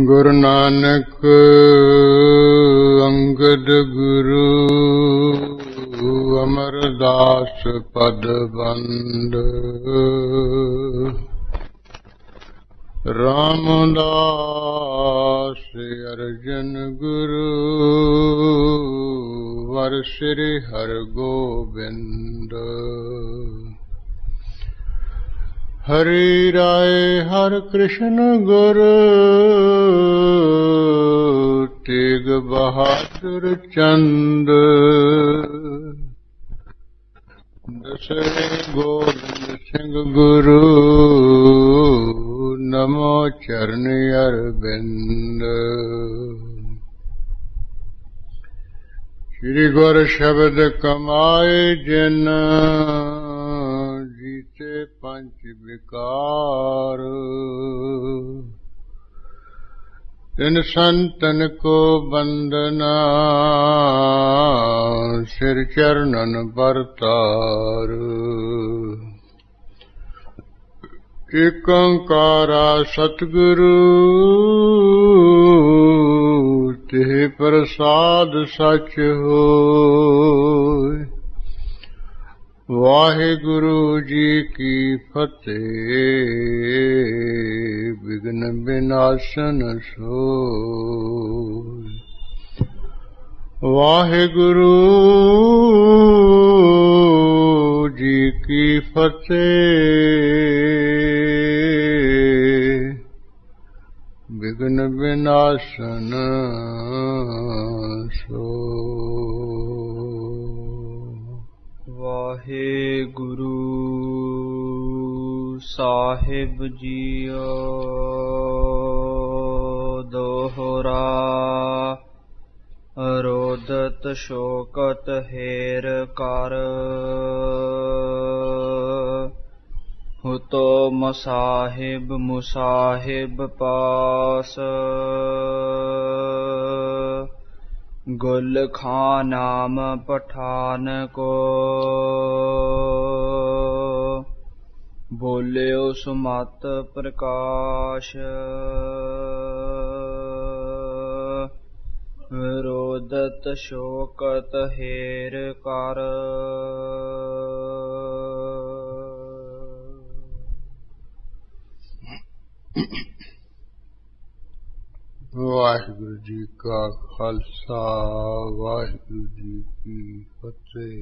गुरु नानक अंगद गुरु अमरदास पद बंद रामदास अर्जन गुरु वर श्री हर गोबिंद हरि राय हर कृष्ण गुरु तेग बहादुर चंद दसरे गोविंद सिंह गुरु नमो चरण अरविंद। श्री गुर शब्द कमाए जिन जीते पंच विकार तिन संतन को बंदना सिर चरणन बरतार। एक ओंकारा सतगुरु तेह प्रसाद सच होय। वाहिगुरु जी की फतेह विघ्न विनाशन सोय। वाहिगुरु जी की फतेह विघ्न विनाशन सोय। वाहिगुरु साहिब जीओ दोहरा रोदत शोकत हेर कर हुतो मसाहिब मुसाहिब पास गुल खां नाम पठान को बोलियो सुमत प्रकाश रोदत शोकत हेर कर। वाहिगुरु जी का खालसा वाहिगुरु जी की फतेह।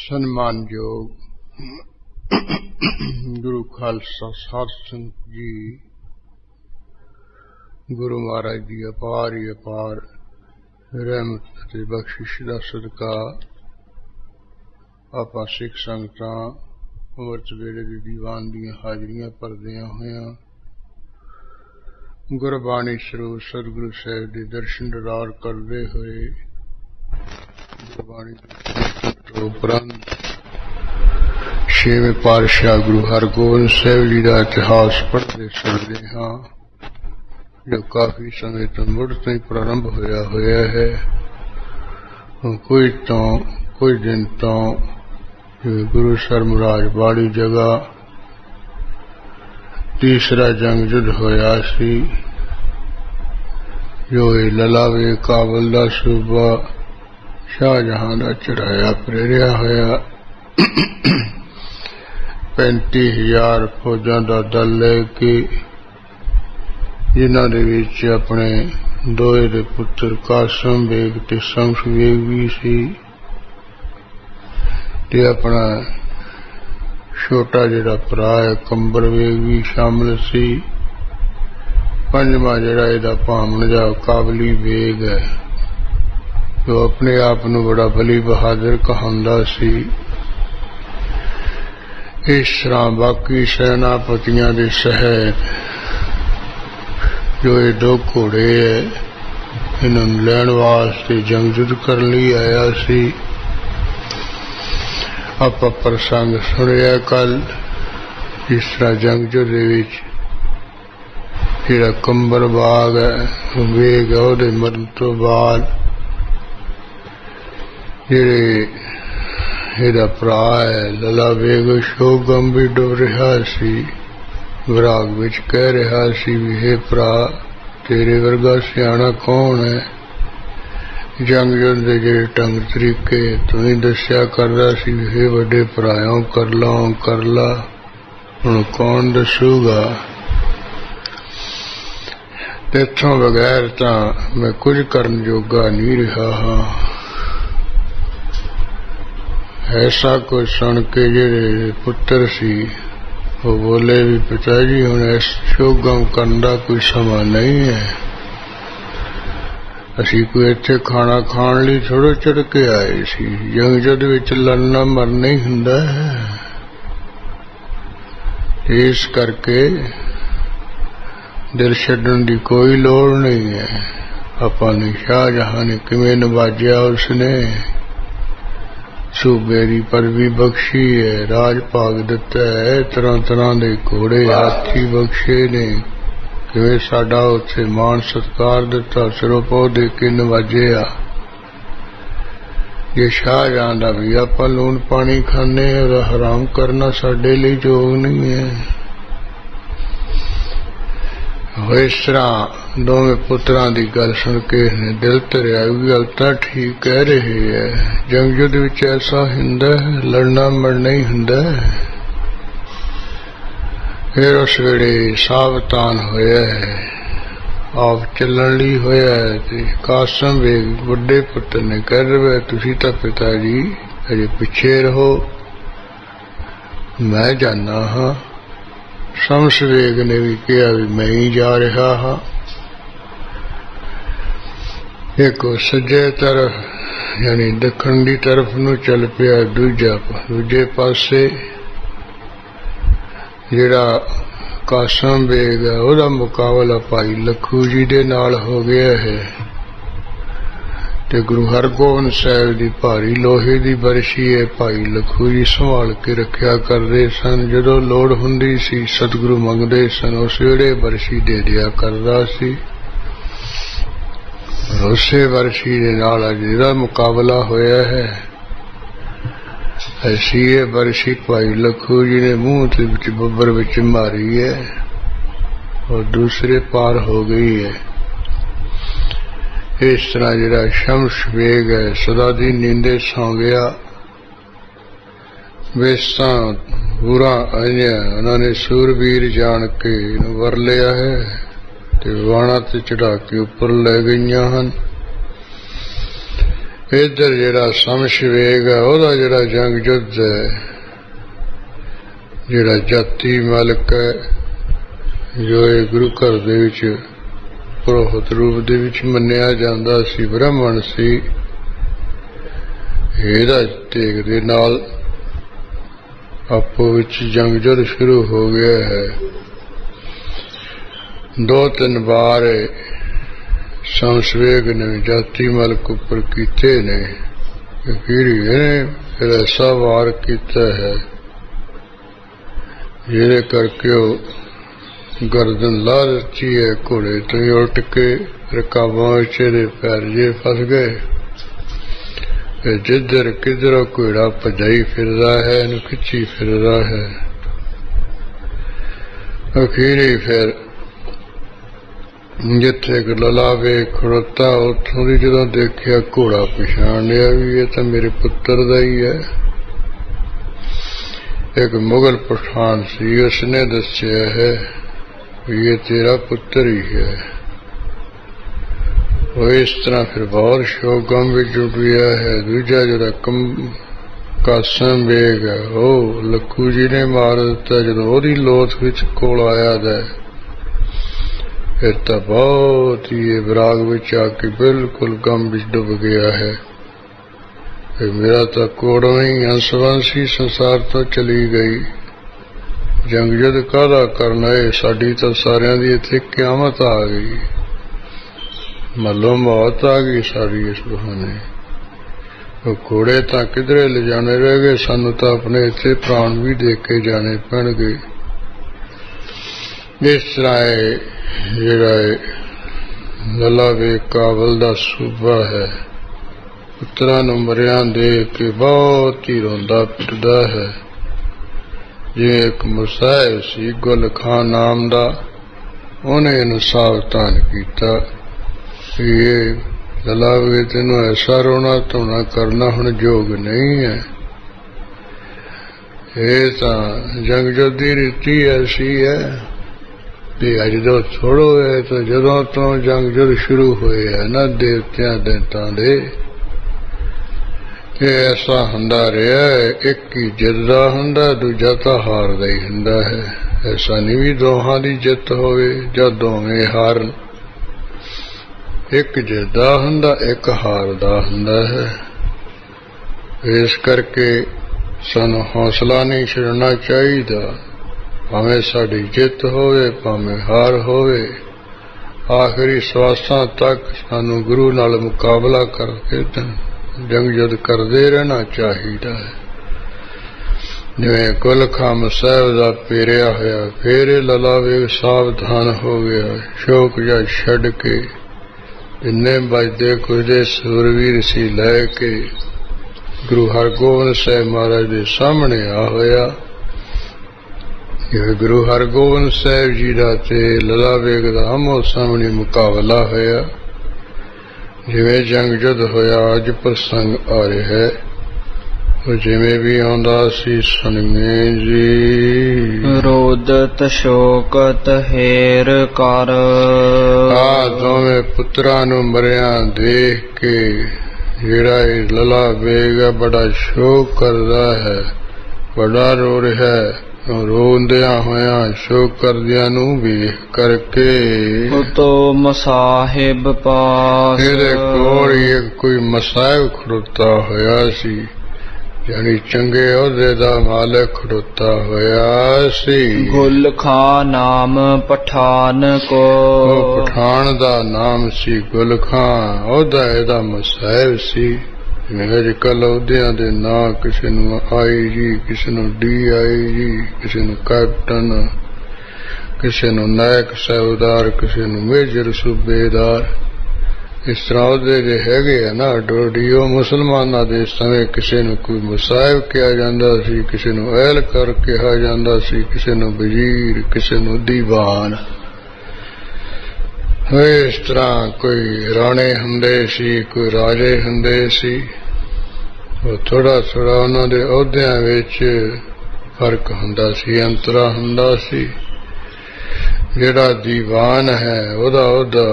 सम्मानयोग गुरु खालसा साध संगत जी, गुरु महाराज की अपार ही अपार रहमत ते बख्शिश दा सदका आपां सिख संगतां अमृत वेले दे दीवान दीयां हाजरियां भरदियां होयां गुरबाणी सरੂਪ सतगुरु साहिब दे दर्शन दीदार करदे होए गुरबाणी तो उपरंत छेवें पातशाह गुरु हरगोबिंद साहिब जी का इतिहास पढ़ते सुनते हाँ, जो काफी समय तो मुड़ तो ही प्रारंभ होया है। कोई दिन तो गुरु सरमराज बाड़ी जगह तीसरा जंग युद्ध होया सी, जो ललावे काबल का सूबा शाहजहां का चढ़ाया प्रेरिया होया। 35,000 फौजां का दल लेके जिन्हां दे विच अपने दोए दे पुत्र कासम बेग ते शमस बेग भी सी ते अपना छोटा जिहड़ा भरा है कंबर बेग भी शामिल सी। पंजवां जिहड़ा इहदा भामणजा काबली बेग है, जो अपने आप नूं बड़ा बली बहादुर कहांदा सी। इस तरह बाकी सेनापतियां दे सहित जो ये 2 घोड़े है इन्होंने लैण वास्ते जंग युद्ध कर ली आया सी। आप प्रसंग सुनिया कल जिस तरह जंग युद्ध विच जिहड़ा कंबर बाग है वेग है उहदे मरण तो बाद जिहड़े ਇਹਦਾ ਭਰਾ ਹੈ ਲਲਾ ਵੇਗ ਸ਼ੋਗਮ ਵੀ ਡੁੱਬ ਰਿਹਾ ਸੀ। ਵਿਰਾਗ ਵਿੱਚ ਕਹਿ ਰਿਹਾ ਸੀ ਵੀ ਹੇ ਭਰਾ, ਤੇਰੇ ਵਰਗਾ ਸਿਆਣਾ ਕੌਣ ਹੈ? ਜੰਗ ਯੁੱਧ ਦੇ ਜਿਹੜੇ ਢੰਗ ਤਰੀਕੇ ਤੂੰ ਹੀ ਦੱਸਿਆ ਕਰਦਾ ਸੀ ਵੀ ਹੇ ਵੱਡੇ ਭਰਾਇਓ ਕਰ ਲਾ, ਹੁਣ ਕੌਣ ਦੱਸੂਗਾ? ਇੱਥੋਂ ਬਗੈਰ ਤਾਂ ਮੈਂ ਕੁਝ ਕਰਨ ਜੋਗਾ ਨਹੀਂ ਰਿਹਾ ਹਾਂ। ਐਸਾ ਕੁਝ ਸੁਣ ਕੇ ਜਿਹੜੇ ਪੁੱਤਰ ਸੀ ਉਹ ਬੋਲੇ ਵੀ ਪਿਤਾ ਜੀ ਹੁਣ ਇਸ ਸ਼ੋਗਮ ਕਰਨ ਦਾ ਕੋਈ ਸਮਾਂ ਨਹੀਂ ਹੈ। ਅਸੀਂ ਕੋਈ ਇੱਥੇ ਖਾਣਾ ਖਾਣ ਲਈ ਥੋੜ੍ਹਾ ਚੜ ਕੇ ਆਏ ਸੀ। ਜੰਗ ਯੁੱਧ ਵਿੱਚ ਲੜਨਾ ਮਰਨਾ ਹੀ ਹੁੰਦਾ ਹੈ। ਇਸ ਕਰਕੇ ਦਿਲ ਛੱਡਣ ਦੀ ਕੋਈ ਲੋੜ ਨਹੀਂ ਹੈ। ਆਪਾਂ ਨੂੰ ਸ਼ਾਹਜਹਾਂ ਨੇ ਕਿਵੇਂ ਨਵਾਜਿਆ, ਉਸਨੇ ਸੂਬੇ ਦੀ ਪਦਵੀ ਬਖਸ਼ੀ ਹੈ, ਰਾਜ ਭਾਗ ਦਿੱਤਾ ਹੈ, ਤਰ੍ਹਾਂ ਤਰ੍ਹਾਂ ਦੇ ਘੋੜੇ ਹਾਥੀ ਬਖਸ਼ੇ ਨੇ, ਕਿਵੇਂ ਸਾਡਾ ਉੱਥੇ ਮਾਣ ਸਤਿਕਾਰ ਦਿੱਤਾ, ਸਿਰੋਂ ਪਹੁ ਦੇ ਕੇ ਨਵਾਜਿਆ। ਜੇ ਸ਼ਾਹਜਹਾਂ ਦਾ ਵੀ ਆਪਾਂ ਲੂਣ ਪਾਣੀ ਖਾਂਦੇ ਉਹਦਾ ਹਰਾਮ ਕਰਨਾ ਸਾਡੇ ਲਈ ਯੋਗ ਨਹੀਂ ਹੈ। ਇਸ ਤਰ੍ਹਾਂ ਦੋਵੇਂ ਪੁੱਤਰਾਂ ਦੀ ਗੱਲ ਸੁਣ ਕੇ ਦਿਲ ਧਰਿਆ ਵੀ ਗੱਲ ਤਾਂ ਠੀਕ ਕਹਿ ਰਹੇ ਹੈ। ਜੰਗ ਯੁੱਧ ਵਿੱਚ ਐਸਾ ਹੁੰਦਾ ਹੈ, ਲੜਨਾ ਮਰਨਾ ਹੀ ਹੁੰਦਾ ਹੈ। ਫਿਰ ਉਸ ਵੇਲੇ ਸਾਵਧਾਨ ਹੋਇਆ ਹੈ, ਆਪ ਚੱਲਣ ਲਈ ਹੋਇਆ ਹੈ ਤੇ ਕਾਸਮ ਵੇਗ ਵੱਡੇ ਪੁੱਤਰ ਨੇ ਕਹਿ ਰਿਹਾ ਤੁਸੀਂ ਤਾਂ ਪਿਤਾ ਜੀ ਅਜੇ ਪਿੱਛੇ ਰਹੋ, ਮੈਂ ਜਾਣਾ ਹਾਂ। ਸ਼ਮਸ ਵੇਗ ਨੇ ਵੀ ਕਿਹਾ ਵੀ ਮੈਂ ਹੀ ਜਾ ਰਿਹਾ ਹਾਂ। ਇੱਕ ਸੱਜੇ ਤਰਫ ਯਾਨੀ ਦੱਖਣ ਦੀ ਤਰਫ ਨੂੰ ਚੱਲ ਪਿਆ, ਦੂਜੇ ਪਾਸੇ ਜਿਹੜਾ ਕਾਸਮ ਵੇਗ ਹੈ ਉਹਦਾ ਮੁਕਾਬਲਾ ਭਾਈ ਲੱਖੂ ਜੀ ਦੇ ਨਾਲ ਹੋ ਗਿਆ ਹੈ ਤੇ ਗੁਰੂ ਹਰਗੋਬਿੰਦ ਸਾਹਿਬ ਦੀ ਭਾਰੀ ਲੋਹੇ ਦੀ ਬਰਸ਼ੀ ਹੈ, ਭਾਈ ਲੱਖੂ ਜੀ ਸੰਭਾਲ ਕੇ ਰੱਖਿਆ ਕਰਦੇ ਸਨ। ਜਦੋਂ ਲੋੜ ਹੁੰਦੀ ਸੀ ਸਤਿਗੁਰੂ ਮੰਗਦੇ ਸਨ, ਉਸ ਵੇਲੇ ਬਰਸ਼ੀ ਦੇ ਦਿਆ ਕਰਦਾ ਸੀ। ਉਸੇ ਬਰਸ਼ੀ ਦੇ ਨਾਲ ਅੱਜ ਇਹਦਾ ਮੁਕਾਬਲਾ ਹੋਇਆ ਹੈ। ਐਸੀ ਇਹ ਬਰਸ਼ੀ ਭਾਈ ਲੱਖੂ ਜੀ ਨੇ ਮੂੰਹ ਦੇ ਵਿੱਚ ਬੱਬਰ ਵਿੱਚ ਮਾਰੀ ਹੈ ਔਰ ਦੂਸਰੇ ਪਾਰ ਹੋ ਗਈ ਹੈ। ਇਸ ਤਰ੍ਹਾਂ ਜਿਹੜਾ ਸ਼ਮਸ ਵੇਗ ਹੈ ਸਦਾ ਦੀ ਨੀਂਦੇ ਸੌਂ ਗਿਆ। ਵੇਸਾਂ ਬੁਰਾ ਆਈਆਂ, ਉਹਨਾਂ ਨੇ ਸੂਰਬੀਰ ਜਾਣ ਕੇ ਇਹਨੂੰ ਵਰ ਲਿਆ ਹੈ ਤੇ ਵਾਣਾ ਤੇ ਚੜਾ ਕੇ ਉੱਪਰ ਲੈ ਗਈਆਂ ਹਨ। ਇੱਧਰ ਜਿਹੜਾ ਸ਼ਮਸ ਵੇਗ ਹੈ ਉਹਦਾ ਜਿਹੜਾ ਜੰਗ ਯੁੱਧ ਹੈ, ਜਿਹੜਾ ਜਾਤੀ ਮਲਕ ਹੈ ਜੋ ਇਹ ਗੁਰੂ ਘਰ ਦੇ ਵਿੱਚ ਪੁਰੋਹਿਤ ਰੂਪ ਦੇ ਵਿੱਚ ਮੰਨਿਆ ਜਾਂਦਾ ਸੀ, ਬ੍ਰਾਹਮਣ ਸੀ, ਇਹਦਾ ਟੇਕ ਦੇ ਨਾਲ ਆਪੋ ਵਿੱਚ ਜੰਗ ਯੁੱਧ ਸ਼ੁਰੂ ਹੋ ਗਿਆ ਹੈ। 2-3 ਵਾਰ ਸ਼ਮਸ ਵੇਗ ਨੇ ਜਾਤੀ ਮਲਕ ਉੱਪਰ ਕੀਤੇ ਨੇ, ਫਿਰ ਐਸਾ ਵਾਰ ਕੀਤਾ ਹੈ ਜਿਹਦੇ ਕਰਕੇ ਉਹ ਗਰਦਨ ਲਾ ਦਿੱਤੀ ਹੈ। ਘੋੜੇ ਤੋਂ ਹੀ ਉਲਟ ਕੇ ਰਕਾਬਾਂ ਵਿੱਚ ਇਹਦੇ ਪੈਰ ਜੇ ਫਸ ਗਏ। ਜਿੱਧਰ ਕਿੱਧਰੋਂ ਘੋੜਾ ਭਜਾਈ ਫਿਰਦਾ ਹੈ, ਇਹਨੂੰ ਖਿੱਚੀ ਫਿਰਦਾ ਹੈ। ਅਖੀਰੀ ਫਿਰ ਜਿੱਥੇ ਲਲਾ ਵੇਗ ਖੜੋਤਾ ਉੱਥੋਂ ਦੀ ਜਦੋਂ ਦੇਖਿਆ ਘੋੜਾ ਪਛਾਣ ਲਿਆ ਵੀ ਇਹ ਤਾਂ ਮੇਰੇ ਪੁੱਤਰ ਦਾ ਹੀ ਹੈ। ਇੱਕ ਮੁਗਲ ਪਠਾਨ ਸੀ, ਉਸਨੇ ਦੱਸਿਆ ਹੈ ये तेरा पुत्र ही है। वो इस तरह फिर बहुत शोगम भी जुट गया है। दूजा जो कासम बेग है वो लखू जी ने मार दिता जो ओदी लोथ विच कोल आया है। फिर तो बहुत ही विराग विच आके बिल्कुल गम विच डुब गया है। मेरा तो कोड़ों ही हंसवंशी संसार तो चली गई। जंग युद्ध काहदा करना है, साडी तो सारियां दी इत्थे क़यामत आ गई, मलो मौत आ गई सारी इस बहाने। वो घोड़े तो किधरे ले जाने रह गए, सानू तो अपने इत्थे प्राण भी दे के जाने पैणगे। इस तरह जिहड़ा लला वे काबल दा सूबा है ਪੁੱਤਰਾਂ ਨੂੰ ਮਰਿਆਂ ਦੇਖ ਕੇ ਬਹੁਤ ਹੀ ਰੋਂਦਾ ਪਿੱਟਦਾ ਹੈ। ਜਿਵੇਂ ਇੱਕ ਮੁਸਾਹਿਬ ਸੀ ਗੁਲ ਖਾਂ ਨਾਮ ਦਾ, ਉਹਨੇ ਇਹਨੂੰ ਸਾਵਧਾਨ ਕੀਤਾ ਕਿ ਇਹ ਲਲਾਵੇ ਤੈਨੂੰ ਐਸਾ ਰੋਣਾ ਧੋਣਾ ਕਰਨਾ ਹੁਣ ਯੋਗ ਨਹੀਂ ਹੈ। ਇਹ ਤਾਂ ਜੰਗ ਦੀ ਰੀਤੀ ਐਸੀ ਹੈ ਵੀ ਜਦੋਂ ਥੋੜੋ ਹੈ ਤਾਂ ਜਦੋਂ ਤੋਂ ਜੰਗ ਜੁੱਧ ਸ਼ੁਰੂ ਹੋਏ ਹੈ ਨਾ ਦੇਵਤਿਆਂ ਦੈਂਤਾਂ ਦੇ, ਇਹ ਐਸਾ ਹੁੰਦਾ ਰਿਹਾ, ਇੱਕ ਹੀ ਜਿੱਤਦਾ ਹੁੰਦਾ, ਦੂਜਾ ਤਾਂ ਹਾਰਦਾ ਹੀ ਹੁੰਦਾ ਹੈ। ਐਸਾ ਨਹੀਂ ਵੀ ਦੋਹਾਂ ਦੀ ਜਿੱਤ ਹੋਵੇ ਜਾਂ ਦੋਵੇਂ ਹਾਰਨ, ਇੱਕ ਜਿੱਤਦਾ ਹੁੰਦਾ ਇੱਕ ਹਾਰਦਾ ਹੁੰਦਾ ਹੈ। ਇਸ ਕਰਕੇ ਸਾਨੂੰ ਹੌਸਲਾ ਨਹੀਂ ਛੱਡਣਾ ਚਾਹੀਦਾ, ਭਾਵੇਂ ਸਾਡੀ ਜਿੱਤ ਹੋਵੇ ਭਾਵੇਂ ਹਾਰ ਹੋਵੇ, ਆਖਰੀ ਸਵਾਸਾਂ ਤੱਕ ਸਾਨੂੰ ਗੁਰੂ ਨਾਲ ਮੁਕਾਬਲਾ ਕਰਕੇ ਜੰਗ ਜੁੱਧ ਕਰਦੇ ਰਹਿਣਾ ਚਾਹੀਦਾ ਹੈ। ਜਿਵੇਂ ਗੁਲ ਖਾਂ ਸਾਹਿਬ ਦਾ ਪੇਰਿਆ ਹੋਇਆ, ਫੇਰ ਲਲਾਵੇ ਸਾਵਧਾਨ ਹੋ ਗਿਆ, ਸ਼ੋਕ ਜਿਹਾ ਛੱਡ ਕੇ ਇੰਨੇ ਵੱਜਦੇ ਕੁਝਦੇ ਸੂਰਵੀਰ ਸੀ ਲੈ ਕੇ ਗੁਰੂ ਹਰਗੋਬਿੰਦ ਸਾਹਿਬ ਮਹਾਰਾਜ ਦੇ ਸਾਹਮਣੇ ਆ ਹੋਇਆ। ਜਿਵੇਂ ਗੁਰੂ ਹਰਗੋਬਿੰਦ ਸਾਹਿਬ ਜੀ ਦਾ ਤੇ ਲਲਾਵੇ ਦਾ ਆਮੋ ਸਾਹਮਣੇ ਮੁਕਾਬਲਾ ਹੋਇਆ, ਜਿਵੇਂ ਜੰਗ ਜੁੱਧ ਹੋਇਆ ਅੱਜ ਪ੍ਰਸੰਗ ਆ ਰਿਹਾ ਹੈ, ਉਹ ਜਿਵੇਂ ਵੀ ਆਉਂਦਾ ਸੀ ਸੁਣੀਏ ਜੀ। ਰੋਦਤ ਸ਼ੋਕਤ ਹੇਰ ਕਰ, ਆ ਦੋਵੇਂ ਪੁੱਤਰਾਂ ਨੂੰ ਮਰਿਆਂ ਦੇਖ ਕੇ ਜਿਹੜਾ ਇਹ ਲਲਾਵੇਗਾ ਬੜਾ ਸ਼ੋਕ ਕਰਦਾ ਹੈ, ਬੜਾ ਰੋ ਰਿਹਾ ਹੈ। ਰੋਂਦਿਆਂ ਹੋਇਆਂ ਸ਼ੋਕ ਕਰਦਿਆਂ ਨੂੰ ਵੇਖ ਕਰਕੇ ਉਤੋ ਮਸਾਹਿਬ ਪਾਸ, ਇਹਦੇ ਕੋਲ ਹੀ ਕੋਈ ਮਸਾਹਿਬ ਖੜੋਤਾ ਹੋਇਆ ਸੀ, ਯਾਨੀ ਚੰਗੇ ਅਹੁਦੇ ਦਾ ਮਾਲਕ ਖੜੋਤਾ ਹੋਇਆ ਸੀ। ਗੁਲ ਖਾਂ ਨਾਮ ਪਠਾਨ ਕੋ, ਉਹ ਪਠਾਨ ਦਾ ਨਾਮ ਸੀ ਗੁਲ ਖਾਂ, ਉਹਦਾ ਇਹਦਾ ਮਸਾਹਿਬ ਸੀ। ਜਿਵੇਂ ਅੱਜ ਕੱਲ੍ਹ ਅਹੁਦਿਆਂ ਦੇ ਨਾਂ ਕਿਸੇ ਨੂੰ ਆਈ ਜੀ, ਕਿਸੇ ਨੂੰ DIG, ਕਿਸੇ ਨੂੰ ਕੈਪਟਨ, ਕਿਸੇ ਨੂੰ ਨਾਇਕ ਸਹਿਬਦਾਰ, ਕਿਸੇ ਨੂੰ ਮੇਜਰ ਸੂਬੇਦਾਰ, ਇਸ ਤਰ੍ਹਾਂ ਉਹਦੇ ਜੇ ਹੈਗੇ ਆ ਨਾ ਡੋਡੀਓ। ਮੁਸਲਮਾਨਾਂ ਦੇ ਸਮੇਂ ਕਿਸੇ ਨੂੰ ਕੋਈ ਮੁਸਾਹਿਬ ਕਿਹਾ ਜਾਂਦਾ ਸੀ, ਕਿਸੇ ਨੂੰ ਐਲਕਰ ਕਿਹਾ ਜਾਂਦਾ ਸੀ, ਕਿਸੇ ਨੂੰ ਵਜ਼ੀਰ, ਕਿਸੇ ਨੂੰ ਦੀਵਾਨ। ਇਸ ਤਰ੍ਹਾਂ ਕੋਈ ਰਾਣੇ ਹੁੰਦੇ ਸੀ, ਕੋਈ ਰਾਜੇ ਹੁੰਦੇ ਸੀ। ਉਹ ਥੋੜਾ ਥੋੜਾ ਉਹਨਾਂ ਦੇ ਅਹੁਦਿਆਂ ਵਿੱਚ ਫਰਕ ਹੁੰਦਾ ਸੀ, ਅੰਤਰਾ ਹੁੰਦਾ ਸੀ। ਜਿਹੜਾ ਦੀਵਾਨ ਹੈ ਉਹਦਾ ਅਹੁਦਾ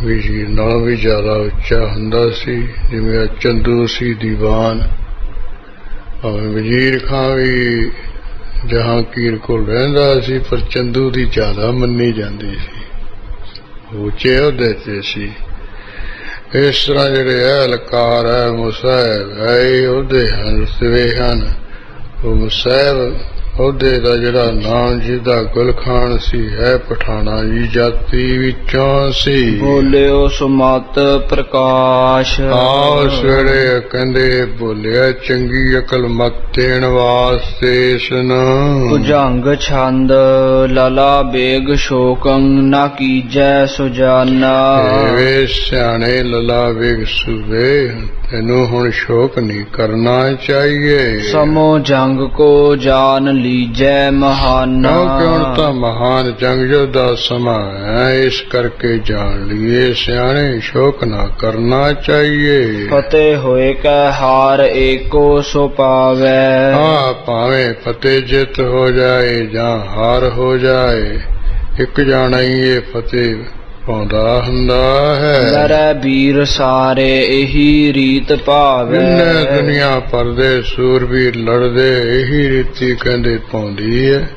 ਵਜ਼ੀਰ ਨਾਲੋਂ ਵੀ ਜ਼ਿਆਦਾ ਉੱਚਾ ਹੁੰਦਾ ਸੀ। ਜਿਵੇਂ ਚੰਦੂ ਸੀ ਦੀਵਾਨ, ਭਾਵੇਂ ਵਜ਼ੀਰ ਖਾਂ ਵੀ ਜਹਾਂਗੀਰ ਕੋਲ ਰਹਿੰਦਾ ਸੀ, ਪਰ ਚੰਦੂ ਦੀ ਜ਼ਿਆਦਾ ਮੰਨੀ ਜਾਂਦੀ ਸੀ, ਉੱਚੇ ਅਹੁਦੇ ਤੇ ਸੀ। ਇਸ ਤਰ੍ਹਾਂ ਜਿਹੜੇ ਅਹਿਲਕਾਰ ਹੈ ਮੁਸਾਹਿਬ ਹੈ, ਇਹ ਉਹਦੇ ਹਨ ਰੁਤਬੇ ਹਨ। ਉਹ ਮੁਸਾਹਿਬ ਉਹਦੇ ਦਾ ਜਿਹੜਾ ਨਾਮ ਜਿਹਦਾ ਗੁਲ ਖਾਨ ਸੀ ਹੈ ਪਠਾਣਾ ਜੀ ਜਾਤੀ ਵਿੱਚੋਂ ਸੀ। ਬੋਲਿਓ ਸੁਮਤ ਪ੍ਰਕਾਸ਼, ਉਸ ਵੇਲੇ ਕਹਿੰਦੇ ਬੋਲਿਆ ਚੰਗੀ ਅਕਲ ਮਤ ਦੇਣ ਵਾਸਤੇ ਇਸਨੂੰ। ਭੁਜੰਗ ਛੰਦ ਲਲਾ ਬੇਗ ਸ਼ੋਕੰ ਨਾ ਕੀਜੈ ਸੁਜਾਨਾ, ਵੇ ਸਿਆਣੇ ਲਲਾ ਬੇਗ ਸੁਬੇ ਤੈਨੂੰ ਹੁਣ ਸ਼ੋਕ ਨਹੀਂ ਕਰਨਾ ਚਾਹੀਏ। ਸਮੋ ਜੰਗ ਕੋ ਜਾਨ ਲੀਜੈ ਮਹਾਨਾ, ਕਿਉਂਕਿ ਹੁਣ ਤਾਂ ਮਹਾਨ ਜੰਗ ਜੁੱਧ ਦਾ ਸਮਾਂ ਹੈ, ਇਸ ਕਰਕੇ ਜਾਣ ਲਈਏ ਸਿਆਣੇ ਸ਼ੋਕ ਨਾ ਕਰਨਾ ਚਾਹੀਏ। ਫਤਿਹ ਹੋਏ ਕੈ ਹਾਰ ਏਕੋ ਸੋ ਪਾਵੈ, ਭਾਵੇਂ ਫਤਿਹ ਜਿੱਤ ਹੋ ਜਾਏ ਜਾਂ ਹਾਰ ਹੋ ਜਾਏ, ਇੱਕ ਜਾਣਾ ਹੀ ਇਹ ਫਤਿਹ ਪਾਉਂਦਾ ਹੁੰਦਾ ਹੈ। ਲੜੈ ਵੀਰ ਸਾਰੇ ਇਹੀ ਰੀਤ ਭਾਵੈ, ਦੁਨੀਆ ਭਰ ਦੇ ਸੂਰਬੀਰ ਲੜਦੇ ਇਹੀ ਰੀਤੀ ਕਹਿੰਦੇ ਪਾਉਂਦੀ ਹੈ।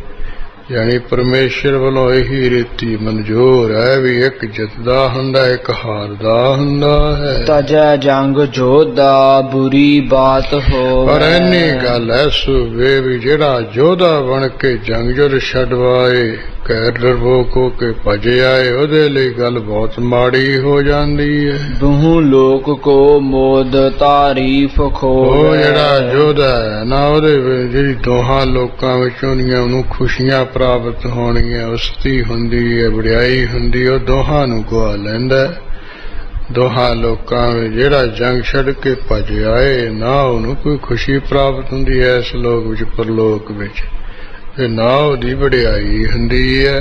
ਯਾਨੀ ਪਰਮੇਸ਼ਰ ਵੱਲੋਂ ਇਹੀ ਰੀਤੀ ਮਨਜ਼ੂਰ ਹੈ ਵੀ ਇੱਕ ਜਿੱਤਦਾ ਹੁੰਦਾ ਇੱਕ ਹਾਰਦਾ ਹੁੰਦਾ ਹੈ। ਤਜੈ ਜੰਗ ਜੋਧਾ ਬੁਰੀ ਬਾਤ ਹੋਵੇ, ਪਰ ਇੰਨੀ ਗੱਲ ਹੈ ਸੂਬੇ ਵੀ ਜਿਹੜਾ ਯੋਧਾ ਬਣ ਕੇ ਜੰਗ ਜੁੱਧ ਛਡਵਾਏ, ਕਹਿ ਡਰਪੋਕ ਹੋ ਕੇ ਭੱਜ ਆਏ, ਉਹਦੇ ਲਈ ਗੱਲ ਬਹੁਤ ਮਾੜੀ ਹੋ ਜਾਂਦੀ ਹੈ। ਦੁਹੂ ਲੋਕ ਕੋ ਮੋਦ ਤਾਰੀਫ ਖੋਵੇ, ਉਹ ਜਿਹੜਾ ਯੋਧਾ ਹੈ ਨਾ ਉਹਦੇ ਵਿੱਚ ਜਿਹੜੀ ਦੋਹਾਂ ਲੋਕਾਂ ਵਿੱਚੋਂ ਉਹਨੂੰ ਖੁਸ਼ੀਆਂ ਪ੍ਰਾਪਤ ਹੋਣਗੀਆਂ, ਉਸਤੀ ਹੁੰਦੀ ਹੈ, ਵਡਿਆਈ ਹੁੰਦੀ, ਉਹ ਦੋਹਾਂ ਨੂੰ ਗਵਾ ਲੈਂਦਾ। ਦੋਹਾਂ ਲੋਕਾਂ ਵਿੱਚ ਜਿਹੜਾ ਜੰਗ ਛੱਡ ਕੇ ਭੱਜ ਆਏ ਨਾ ਉਹਨੂੰ ਕੋਈ ਖੁਸ਼ੀ ਪ੍ਰਾਪਤ ਹੁੰਦੀ ਹੈ ਇਸ ਲੋਕ ਵਿੱਚ ਪਰਲੋਕ ਵਿੱਚ, ਤੇ ਨਾ ਉਹਦੀ ਵਡਿਆਈ ਹੁੰਦੀ ਹੈ।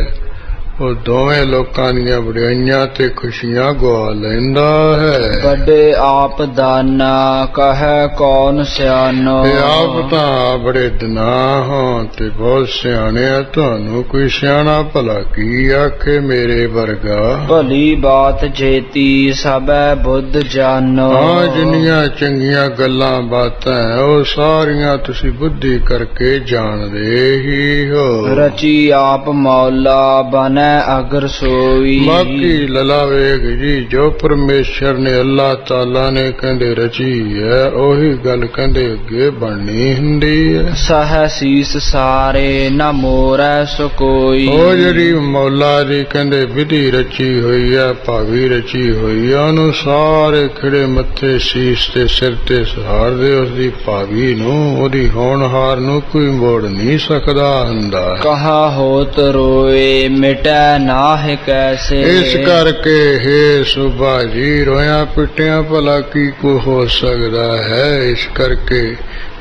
ਉਹ ਦੋਵੇਂ ਲੋਕਾਂ ਦੀਆਂ ਵਡਿਆਈਆਂ ਤੇ ਖੁਸ਼ੀਆਂ ਗਵਾ ਲੈਂਦਾ ਹੈ। ਵੱਡੇ ਆਪ ਦਾਨਾ ਕਹੈ ਕੌਣ ਸਿਆਣੋ, ਤੇ ਆਪ ਤਾਂ ਬੜੇ ਦਨਾ ਹੋ ਤੇ ਬਹੁਤ ਸਿਆਣੇ ਆ, ਤੁਹਾਨੂੰ ਕੋਈ ਸਿਆਣਾ ਭਲਾ ਕੀ ਆਖੇ ਮੇਰੇ ਵਰਗਾ। ਭਲੀ ਬਾਤ ਜੇਤੀ ਸਭੈ ਬੁੱਧ ਜਾਨੋ, ਹਾਂ ਜਿੰਨੀਆਂ ਚੰਗੀਆਂ ਗੱਲਾਂ ਬਾਤਾਂ ਉਹ ਸਾਰੀਆਂ ਤੁਸੀਂ ਬੁੱਧੀ ਕਰਕੇ ਜਾਣਦੇ ਹੀ ਹੋ। ਰਚੀ ਆਪ ਮੌਲਾ ਬਨੈ ਅਗਰ ਸੋਈ, ਬਾਕੀ ਲਲਾ ਵੇਖ ਜੀ ਜੋ ਪਰਮੇਸ਼ਰ ਨੇ ਅੱਲਾਹ ਤਾਲਾ ਨੇ ਕਹਿੰਦੇ ਰਚੀ ਹੈ ਉਹੀ ਗੱਲ ਕਹਿੰਦੇ ਅੱਗੇ ਬਣਨੀ ਹੁੰਦੀ ਹੈ। ਸਹਿ ਸੀਸ ਸਾਰੇ ਨਾ ਮੋਰੈ ਸੋ ਕੋਈ, ਉਹ ਜਿਹੜੀ ਮੌਲਾ ਦੀ ਕਹਿੰਦੇ ਵਿਧੀ ਰਚੀ ਹੋਈ ਹੈ ਭਾਵੀ ਰਚੀ ਹੋਈ ਹੈ ਉਹਨੂੰ ਸਾਰੇ ਖਿੜੇ ਮੱਥੇ ਸੀਸ ਤੇ ਸਿਰ ਤੇ ਸਹਾਰਦੇ ਉਸਦੀ ਭਾਵੀ ਨੂੰ ਉਹਦੀ ਹੋਣਹਾਰ ਨੂੰ ਕੋਈ ਮੋੜ ਨਹੀਂ ਸਕਦਾ ਹੁੰਦਾ। ਕਹਾ ਹੋਤ ਰੋਏ ਮਿਟੈ ਨਾਹਿ ਕੈਸੇ, ਇਸ ਕਰਕੇ ਹੇ ਸੁਭਾ ਜੀ ਰੋਇਆ ਪਿੱਟਿਆਂ ਭਲਾ ਕੀ ਕੋ ਹੋ ਸਕਦਾ ਹੈ। ਇਸ ਕਰਕੇ